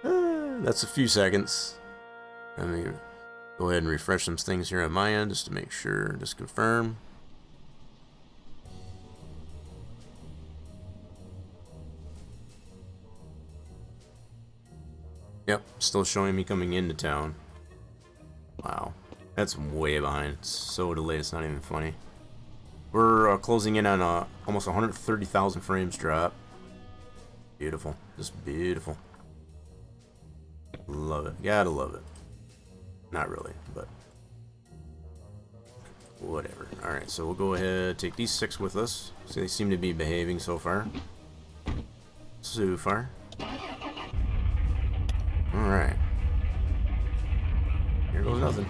That's a few seconds. Let me go ahead and refresh some things here on my end just to make sure, just confirm. Yep, still showing me coming into town. Wow. That's way behind. It's so delayed, it's not even funny. We're closing in on almost 130,000 frames drop. Beautiful. Just beautiful. Love it. Gotta love it. Not really, but whatever. Alright, so we'll go ahead, take these 6 with us. So they seem to be behaving so far. So far. Alright. Here goes nothing.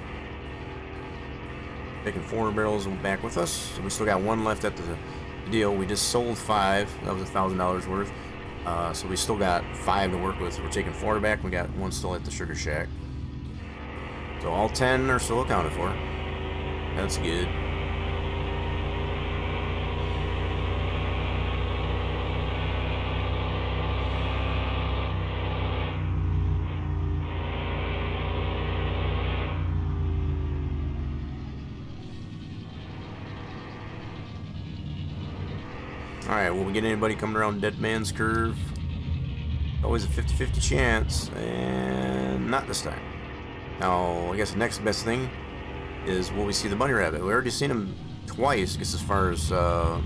Taking 4 barrels back with us. So we still got 1 left at the deal. We just sold 5. That was $1,000 worth. So we still got 5 to work with. We're taking 4 back. We got 1 still at the Sugar Shack. So all 10 are still accounted for. That's good. Alright, will we get anybody coming around Dead Man's Curve? Always a 50-50 chance, and not this time. Now, I guess the next best thing is, will we see the bunny rabbit? We already seen him twice, I guess, as far as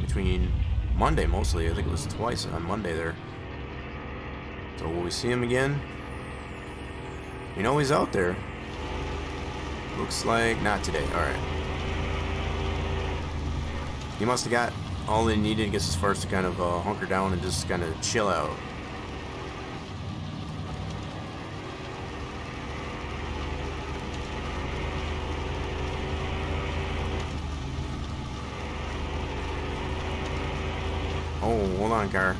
between Monday mostly. I think it was twice on Monday there. So will we see him again? You know he's out there. Looks like not today. Alright. He must have got all they needed, I guess, as far as to kind of hunker down and just kind of chill out. Oh, hold on, car.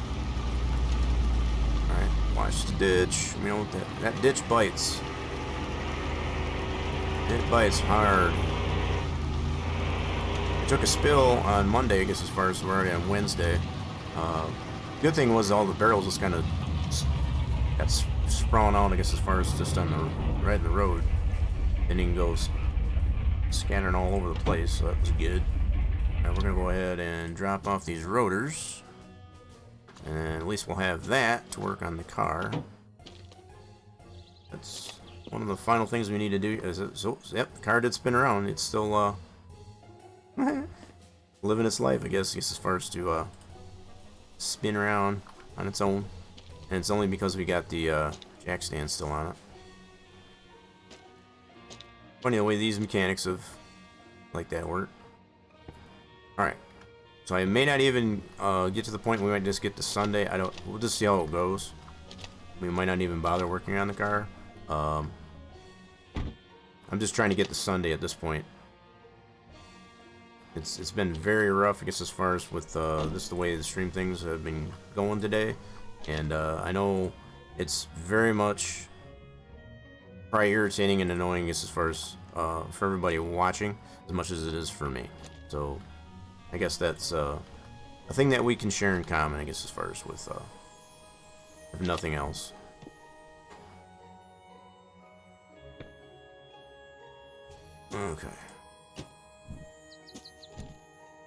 Alright, watch the ditch. You know, that ditch bites. It bites hard. I took a spill on Monday, I guess, as far as we're already on Wednesday. Good thing was all the barrels just kind of got sprawling out, I guess, as far as just on the right in the road. And then goes scattering all over the place, so that was good. Alright, we're gonna go ahead and drop off these rotors. And at least we'll have that to work on the car. That's one of the final things we need to do. So, yep, the car did spin around. It's still living its life, I guess, as far as to spin around on its own. And it's only because we got the jack stand still on it. Funny the way these mechanics of like that work. Alright. So I may not even get to the point we might just get to Sunday. We'll just see how it goes. We might not even bother working on the car. I'm just trying to get to Sunday at this point. It's been very rough, I guess, as far as with the way the stream things have been going today. And I know it's very much probably irritating and annoying, I guess, as far as for everybody watching as much as it is for me. So I guess that's a thing that we can share in common, I guess, as far as with if nothing else. Okay.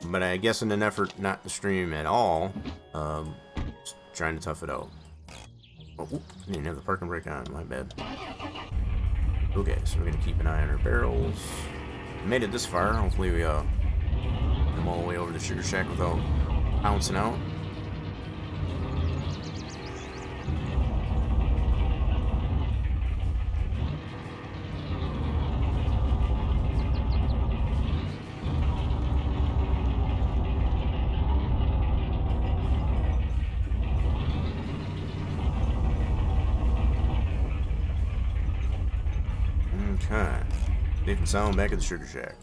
But I guess in an effort not to stream at all, just trying to tough it out. Oh, whoop, didn't have the parking brake on, my bad. Okay, so we're gonna keep an eye on our barrels. Made it this far. Hopefully we come all the way over to Sugar Shack without bouncing out. Okay. Safe and sound back at the Sugar Shack.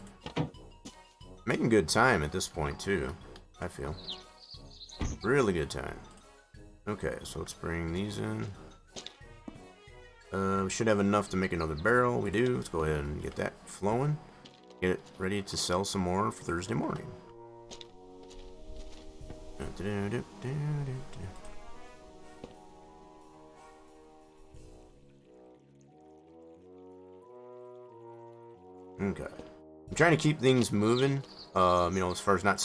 Making good time at this point, too, I feel. Really good time. Okay, so let's bring these in. We should have enough to make another barrel. We do. Let's go ahead and get that flowing. Get it ready to sell some more for Thursday morning. Okay. I'm trying to keep things moving, you know, as far as not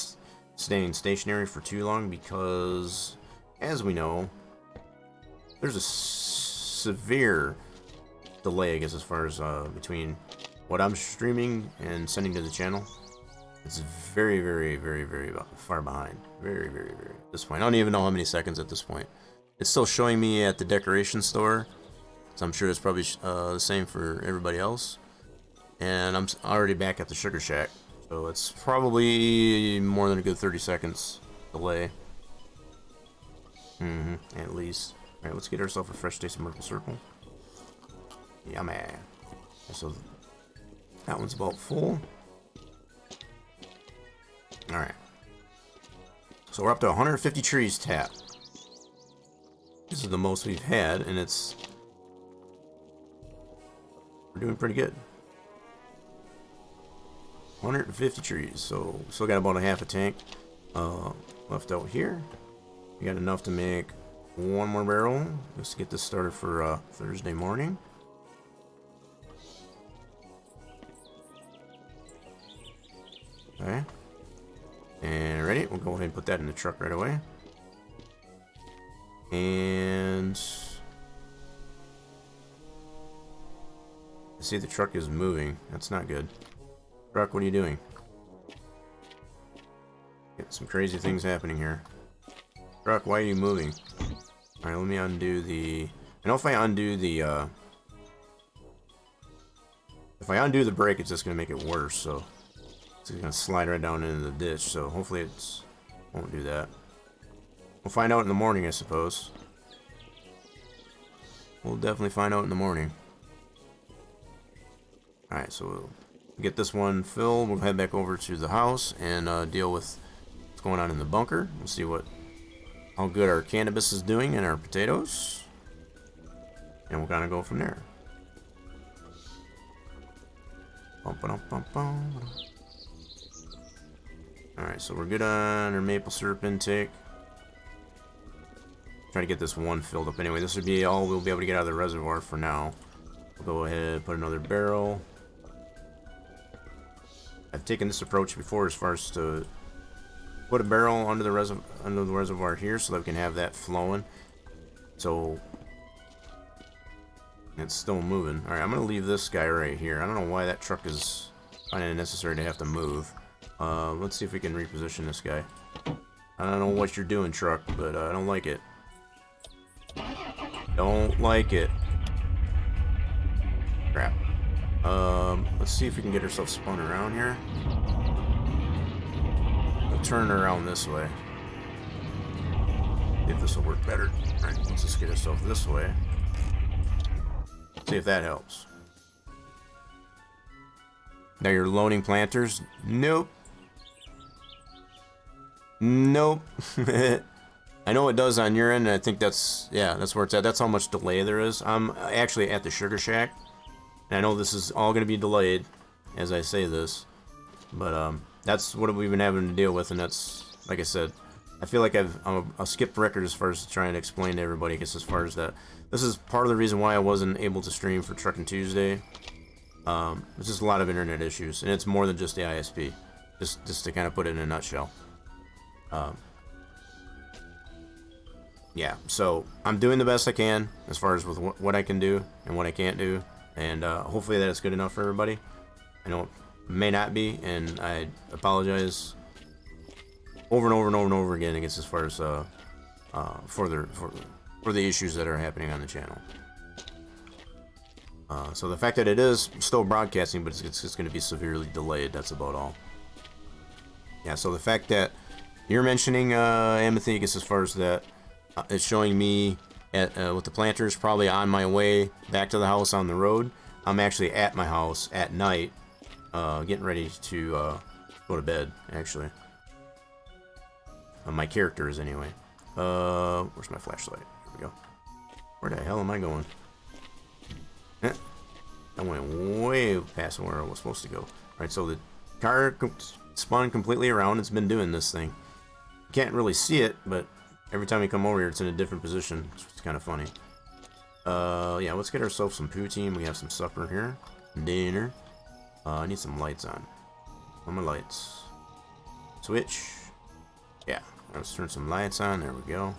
staying stationary for too long, because, as we know, there's a severe delay, I guess, as far as between what I'm streaming and sending to the channel. It's very, very, very, very far behind. Very, very, very. At this point, I don't even know how many seconds at this point. It's still showing me at the decoration store, so I'm sure it's probably the same for everybody else. And I'm already back at the Sugar Shack, so it's probably more than a good 30 seconds delay. At least. Alright, let's get ourselves a fresh taste of Maple Circle. Yummy. So that one's about full. Alright. So we're up to 150 trees tapped. This is the most we've had, and we're doing pretty good. 150 trees, so still got about a half a tank left out here. We got enough to make one more barrel just to get this started for Thursday morning. Okay, and ready. We'll go ahead and put that in the truck right away. And I see the truck is moving. That's not good. Truck, what are you doing? Get some crazy things happening here. Truck, why are you moving? Alright, let me undo the... I know if I undo the, if I undo the brake, it's just going to make it worse, so... It's going to slide right down into the ditch, so hopefully it won't do that. We'll find out in the morning, I suppose. We'll definitely find out in the morning. Alright, so we'll get this one filled. We'll head back over to the house and deal with what's going on in the bunker. We'll see how good our cannabis is doing and our potatoes. And we'll kind of go from there. Alright, so we're good on our maple syrup intake. Try to get this one filled up anyway. This would be all we'll be able to get out of the reservoir for now. We'll go ahead and put another barrel. I've taken this approach before as far as to put a barrel under the reservoir here so that we can have that flowing. So it's still moving. Alright, I'm going to leave this guy right here. I don't know why that truck is finding it necessary to have to move. Let's see if we can reposition this guy. I don't know what you're doing, truck, but I don't like it. Don't like it. Crap. Let's see if we can get ourselves spun around here. We'll turn around this way. See if this will work better. Alright, let's just get ourselves this way. See if that helps. Now you're loaning planters? Nope. Nope. I know it does on your end, and I think that's where it's at. That's how much delay there is. I'm actually at the Sugar Shack, and I know this is all going to be delayed as I say this, but that's what we've been having to deal with, and that's, like I said, I feel like I'm a skipped record as far as trying to explain to everybody, I guess, as far as that. This is part of the reason why I wasn't able to stream for Truckin' Tuesday. It's just a lot of internet issues, and it's more than just the ISP. Just to kind of put it in a nutshell. Yeah, so I'm doing the best I can as far as with what I can do and what I can't do, and hopefully that is good enough for everybody. I know it may not be, and I apologize over and over and over and over again, I guess, as far as for the issues that are happening on the channel. So the fact that it is still broadcasting, but it's just going to be severely delayed, that's about all. Yeah, so the fact that you're mentioning Amity, I guess, as far as that, it's showing me at with the planters probably on my way back to the house on the road. I'm actually at my house at night, getting ready to go to bed, actually. My character is anyway. Where's my flashlight? Here we go. Where the hell am I going? I went way past where I was supposed to go. Alright, so the car spun completely around. It's been doing this thing. You can't really see it, but every time you come over here, it's in a different position. It's kind of funny. Yeah, let's get ourselves some poutine. We have some supper here. Dinner. I need some lights on. On my lights. Switch. Yeah, let's turn some lights on. There we go.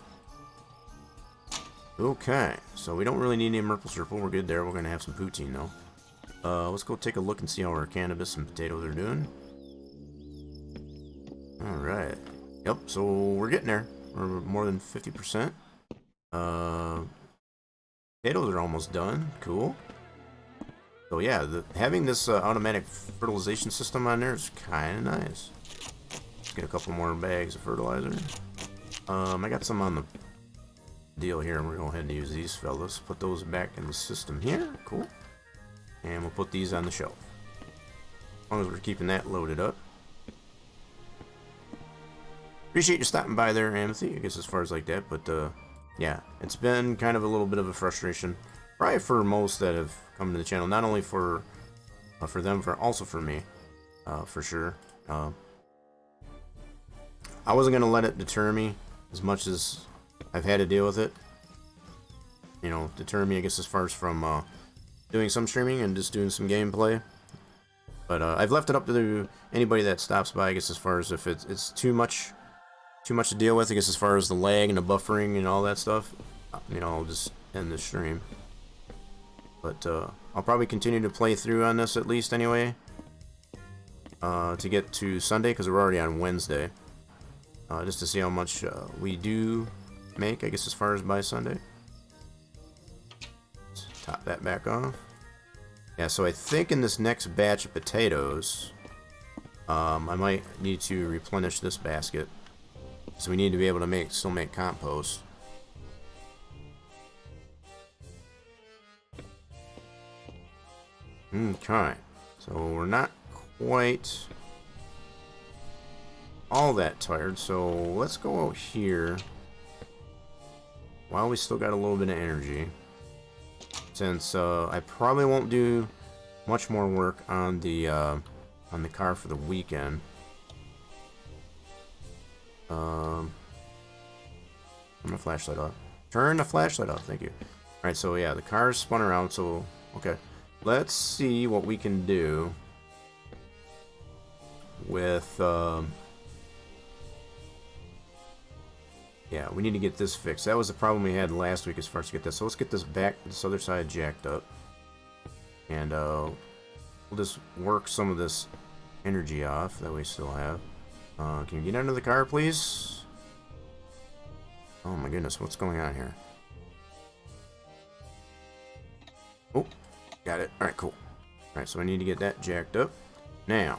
Okay, so we don't really need any maple syrup. We're good there. We're going to have some poutine, though. Let's go take a look and see how our cannabis and potatoes are doing. Alright. Yep, so we're getting there. We're more than 50%. Potatoes are almost done. Cool. So yeah, having this automatic fertilization system on there is kind of nice. Let's get a couple more bags of fertilizer. I got some on the deal here, and we're going to go ahead and use these fellas. Put those back in the system here. Cool. And we'll put these on the shelf. As long as we're keeping that loaded up. Appreciate you stopping by there, Amity, I guess, as far as like that. But yeah, it's been kind of a little bit of a frustration. Probably for most that have come to the channel. Not only for them, also for me. For sure. I wasn't going to let it deter me as much as I've had to deal with it. You know, deter me, I guess, as far as from doing some streaming and just doing some gameplay. But I've left it up to anybody that stops by, I guess, as far as if it's too much to deal with, I guess, as far as the lag and the buffering and all that stuff. You know, I'll just end the stream. But I'll probably continue to play through on this at least anyway. To get to Sunday, because we're already on Wednesday. just to see how much we do make, I guess, as far as by Sunday. Let's top that back off. Yeah, so I think in this next batch of potatoes, I might need to replenish this basket. So we need to be able to still make compost. Okay, so we're not quite all that tired, so let's go out here while we still got a little bit of energy, since I probably won't do much more work on the car for the weekend. Turn the flashlight off. Turn the flashlight off, thank you. Alright, so yeah, the car's spun around, so okay. Let's see what we can do with yeah, we need to get this fixed. That was the problem we had last week as far as to get this. So let's get this other side jacked up. And we'll just work some of this energy off that we still have. Can you get under the car, please? Oh my goodness, what's going on here? Oh, got it. Alright, cool. Alright, so I need to get that jacked up. Now,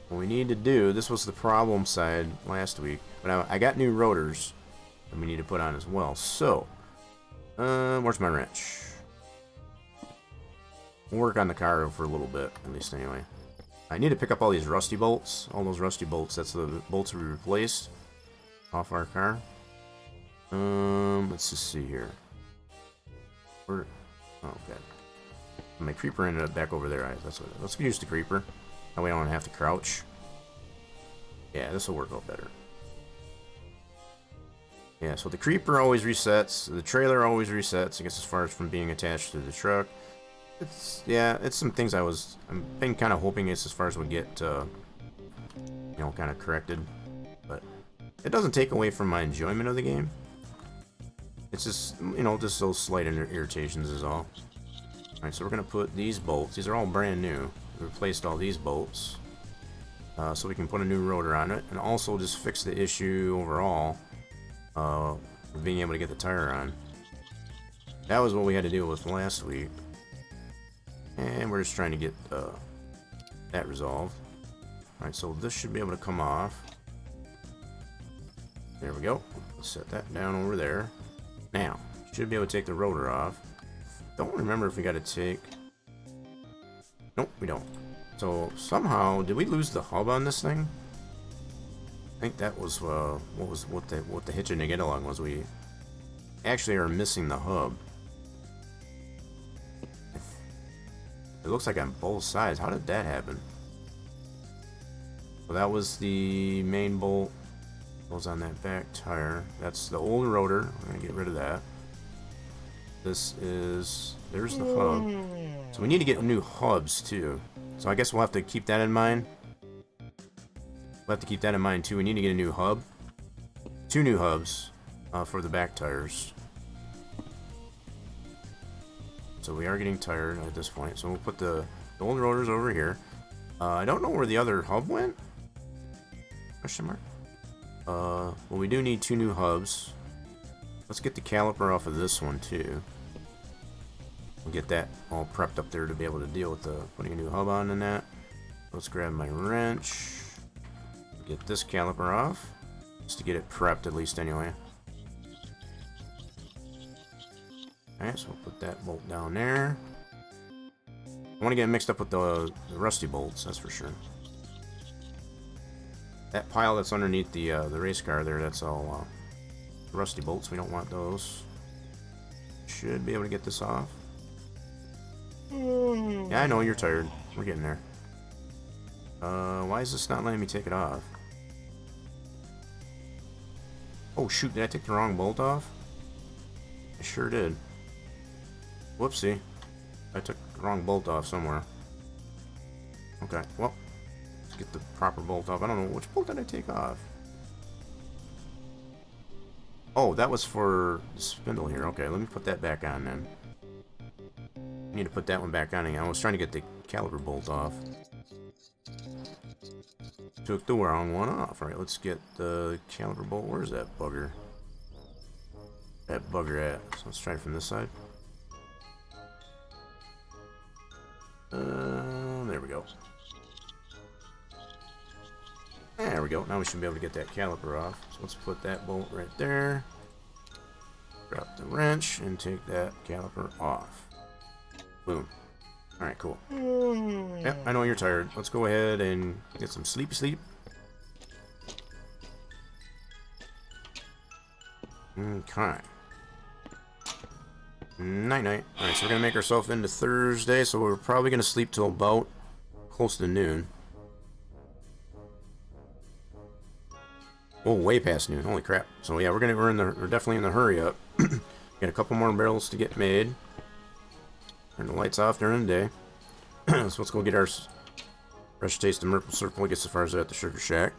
what we need to do, this was the problem side last week, but I got new rotors that we need to put on as well. So, where's my wrench? We'll work on the car for a little bit, at least anyway. I need to pick up all these rusty bolts. All those rusty bolts, that's the bolts we replaced off our car. Let's just see here. Oh, okay. My creeper ended up back over there. Let's use the creeper. That way I don't have to crouch. Yeah, this will work out better. Yeah, so the creeper always resets. The trailer always resets, I guess, as far as from being attached to the truck. It's some things I've been kind of hoping it's as far as we get, you know, kind of corrected. But it doesn't take away from my enjoyment of the game. It's just, you know, just those slight irritations is all. Alright, so we're going to put these bolts. These are all brand new. We replaced all these bolts. So we can put a new rotor on it. And also just fix the issue overall of being able to get the tire on. That was what we had to deal with last week. And we're just trying to get that resolved. Alright, so this should be able to come off. There we go. Let's set that down over there. Now, should be able to take the rotor off. Don't remember if we got to take... Nope, we don't. So, somehow, did we lose the hub on this thing? I think that was, what the hitch in the get along was. We actually are missing the hub. It looks like on both sides. How did that happen? So that was the main bolt. Goes on that back tire. That's the old rotor. We're going to get rid of that. This is... There's the hub. So we need to get new hubs, too. So I guess we'll have to keep that in mind. We'll have to keep that in mind, too. We need to get a new hub. 2 new hubs for the back tires. So we are getting tired at this point. So we'll put the old rotors over here. I don't know where the other hub went. Question mark. Well, we do need 2 new hubs. Let's get the caliper off of this one, too. We'll get that all prepped up there to be able to deal with putting a new hub on and that. Let's grab my wrench. Get this caliper off. Just to get it prepped, at least, anyway. Alright, so we'll put that bolt down there. I want to get it mixed up with the rusty bolts, that's for sure. That pile that's underneath the race car there, that's all rusty bolts. We don't want those. Should be able to get this off. Yeah, I know, you're tired. We're getting there. Why is this not letting me take it off? Oh shoot, did I take the wrong bolt off? I sure did. Whoopsie. I took the wrong bolt off somewhere. Okay, well, let's get the proper bolt off. I don't know, which bolt did I take off? Oh, that was for the spindle here. Okay, let me put that back on then. I need to put that one back on again. I was trying to get the caliper bolt off. Took the wrong one off. Alright, let's get the caliper bolt. Where's that bugger? That bugger at? So let's try it from this side. There we go. There we go. Now we should be able to get that caliper off. So let's put that bolt right there. Drop the wrench and take that caliper off. Boom. Alright, cool. Yep, I know you're tired. Let's go ahead and get some sleepy sleep. Okay. Night-night. Alright, so we're going to make ourselves into Thursday, so we're probably going to sleep till about close to noon. Oh, way past noon. Holy crap. So yeah, we're definitely in the hurry up. Got a couple more barrels to get made. Turn the lights off during the day. So let's go get our fresh taste of maple syrup. We'll get so far as that at the Sugar Shack.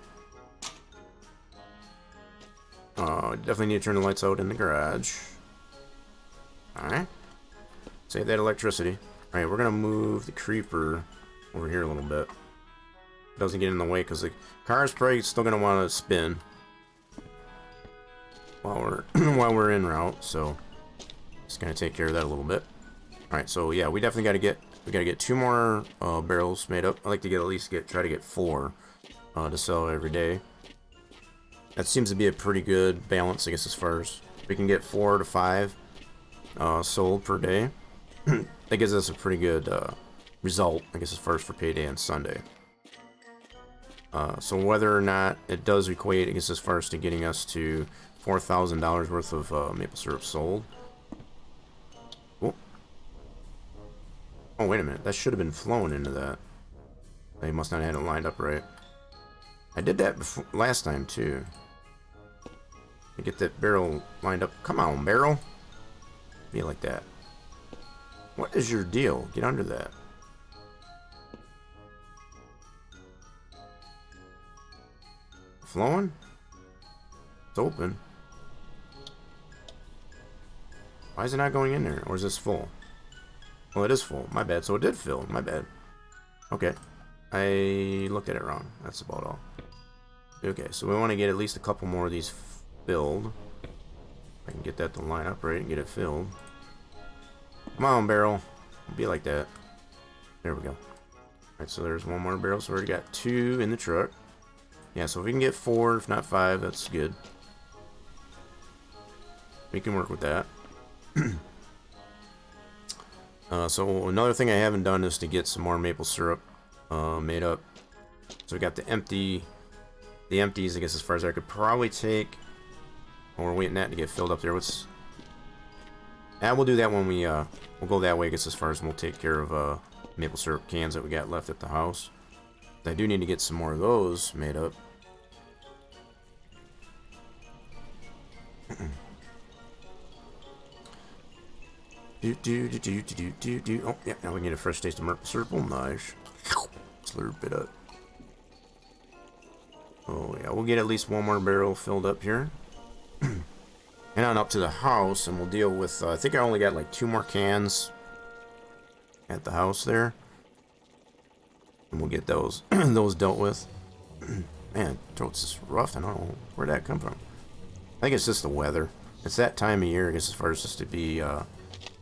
Definitely need to turn the lights out in the garage. Alright. Save that electricity. Alright, we're going to move the creeper over here a little bit. Doesn't get in the way because the car's probably still going to want to spin while we're en route. So just going to take care of that a little bit. Alright, so yeah, we definitely got to get 2 more barrels made up. I like to try to get 4 to sell every day. That seems to be a pretty good balance, I guess, as far as we can get 4 to 5 sold per day. That gives us a pretty good result, I guess, as far as for payday and Sunday. So whether or not it does equate, I guess, as far as to getting us to $4,000 worth of maple syrup sold. Oh, wait a minute. That should have been flowing into that. They must not have had it lined up right. I did that before, last time, too. To get that barrel lined up. Come on, barrel. Be like that. What is your deal? Get under that. Flowing? It's open. Why is it not going in there? Or is this full? Well, it is full. My bad. So it did fill. My bad. Okay. I looked at it wrong. That's about all. Okay, so we want to get at least a couple more of these filled. I can get that to line up right and get it filled. Come on, barrel. Be like that. There we go. Alright, so there's 1 more barrel. So we already got 2 in the truck. Yeah, so if we can get 4, if not 5, that's good. We can work with that. So another thing I haven't done is to get some more maple syrup made up. So we got the empties, I guess, as far as I could probably take. Oh, we're waiting that to get filled up there. We'll do that when we'll go that way, I guess, as far as we'll take care of maple syrup cans that we got left at the house. I do need to get some more of those made up. Oh, yeah, now we need a fresh taste of maple syrup. Oh, nice. Slurp it up. Oh, yeah, we'll get at least 1 more barrel filled up here. And on up to the house, and we'll deal with, I think I only got like 2 more cans at the house there. And we'll get those those dealt with. Man, throat's just rough. I don't know where'd that come from. I think it's just the weather. It's that time of year, I guess, as far as just to be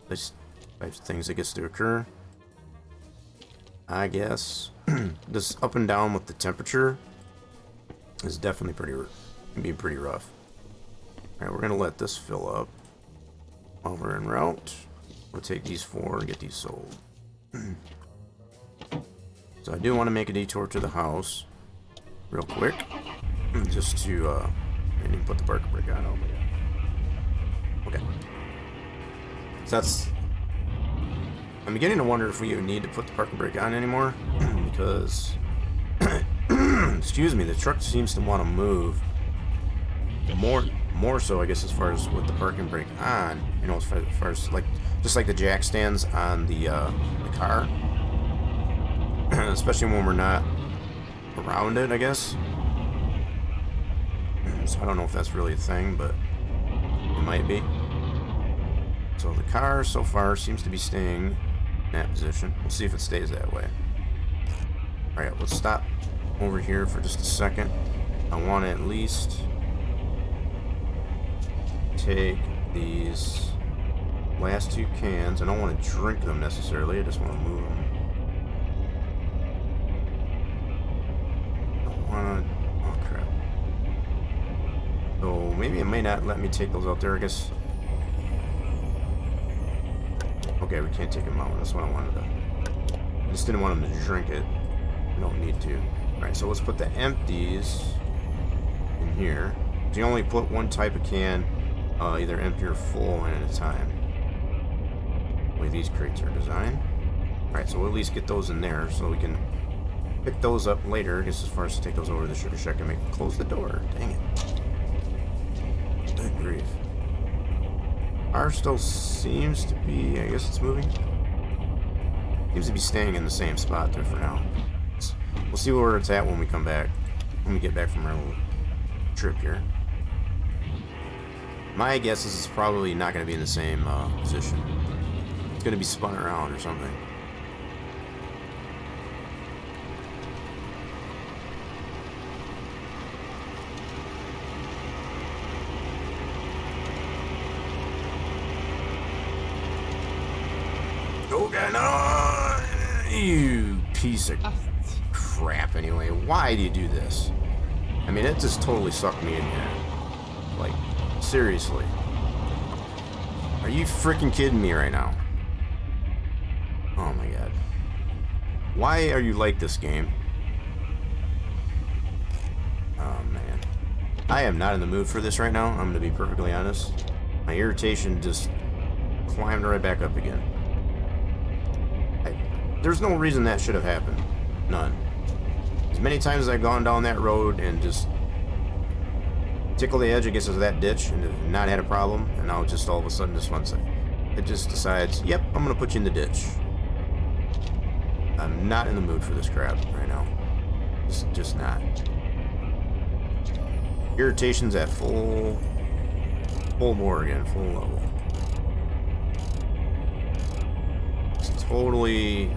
this types of things that gets to occur. I guess this up and down with the temperature is definitely pretty rough. All right, we're gonna let this fill up while we're en route. We'll take these 4 and get these sold. So I do want to make a detour to the house real quick, just to I didn't even put the parking brake on. Okay. So I'm beginning to wonder if we even need to put the parking brake on anymore, because excuse me, the truck seems to want to move more so, I guess, as far as with the parking brake on, you know, as far as like just like the jack stands on the car, especially when we're not around it, I guess. So I don't know if that's really a thing, but it might be. So the car so far seems to be staying in that position. We'll see if it stays that way. Alright, let's stop over here for just a second. I want to at least take these last 2 cans. I don't want to drink them necessarily. I just want to move them. I don't want to... Oh, crap. So maybe it may not let me take those out there, I guess. Okay, we can't take them out. That's what I wanted to... I just didn't want them to drink it. We don't need to. Alright, so let's put the empties in here. So you only put one type of can, either empty or full at a time. The way these crates are designed. Alright, so we'll at least get those in there so we can pick those up later. I guess as far as to take those over to the sugar shack and make... Close the door. Dang it. Good grief. Ours still seems to be... I guess it's moving. Seems to be staying in the same spot there for now. We'll see where it's at when we come back. When we get back from our little trip here. My guess is it's probably not going to be in the same position. It's going to be spun around or something. Oh god, no! You piece of crap. Anyway, why do you do this? I mean, it just totally sucked me in here. Like, seriously. Are you freaking kidding me right now? Oh my god. Why are you like this game? Oh man. I am not in the mood for this right now, I'm gonna be perfectly honest. My irritation just climbed right back up again. There's no reason that should have happened. None. As many times as I've gone down that road and just tickle the edge against that ditch and have not had a problem, and now just all of a sudden this one second, it just decides, yep, I'm gonna put you in the ditch. I'm not in the mood for this crap right now. Just not. Irritation's at full bore again, full level. It's totally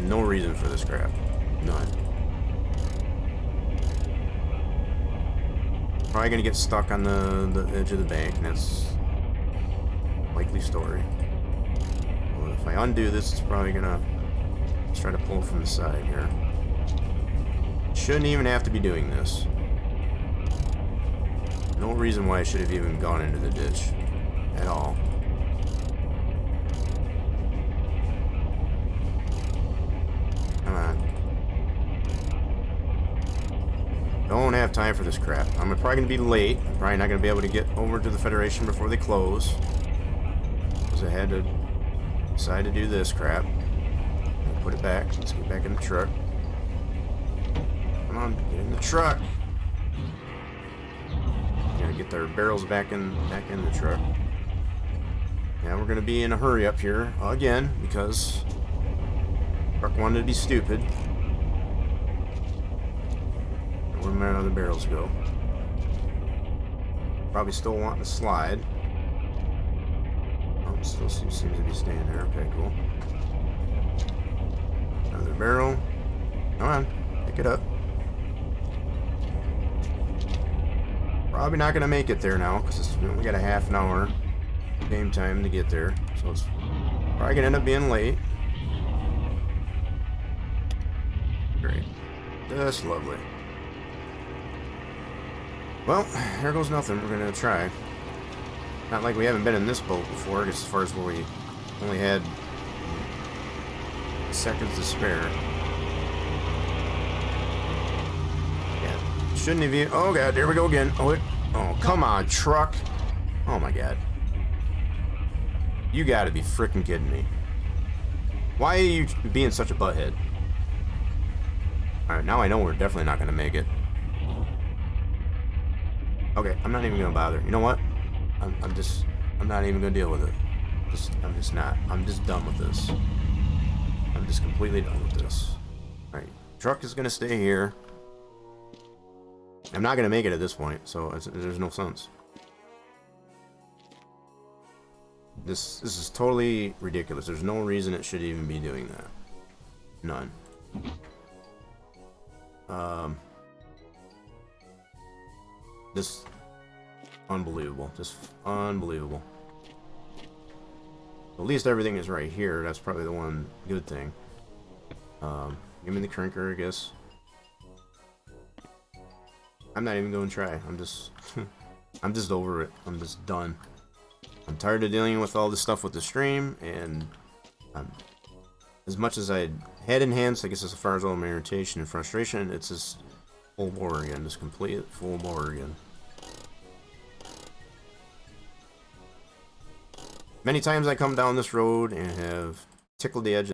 no reason for this crap. None. Probably gonna get stuck on the edge of the bank, and that's a likely story. Well, if I undo this, it's probably gonna try to pull from the side here. Shouldn't even have to be doing this. No reason why I should have even gone into the ditch at all. Come on. Don't have time for this crap. I'm probably going to be late. I'm probably not going to be able to get over to the Federation before they close. Because I had to decide to do this crap. Put it back. Let's get back in the truck. Come on, get in the truck. Gotta get their barrels back in the truck. Now we're going to be in a hurry up here again because the truck wanted to be stupid. Where did my other barrels go? Probably still wanting to slide. Oh, still seems to be staying there. Okay, cool. Another barrel. Come on, pick it up. Probably not gonna make it there now because we only got a half an hour game time to get there, so it's probably gonna end up being late. Great, just lovely. Well, here goes nothing. We're gonna try. Not like we haven't been in this boat before, I guess, as far as where we only had seconds to spare. Yeah, shouldn't have even. Oh god, there we go again. Oh, come on, truck. Oh my god. You gotta be freaking kidding me. Why are you being such a butthead? Alright, now I know we're definitely not gonna make it. Okay, I'm not even gonna bother. You know what? I'm not even gonna deal with it. I'm just not. I'm just done with this. I'm just completely done with this. Alright, truck is gonna stay here. I'm not gonna make it at this point, so there's no sense. This is totally ridiculous. There's no reason it should even be doing that. None. Just unbelievable. Just unbelievable. At least everything is right here. That's probably the one good thing. Give me the cranker, I guess. I'm not even going to try. I'm just... I'm just over it. I'm just done. I'm tired of dealing with all this stuff with the stream, and as much as I had enhanced, I guess as far as all my irritation and frustration, it's just full bore again. Just complete full bore again. Many times I come down this road and have tickled the edge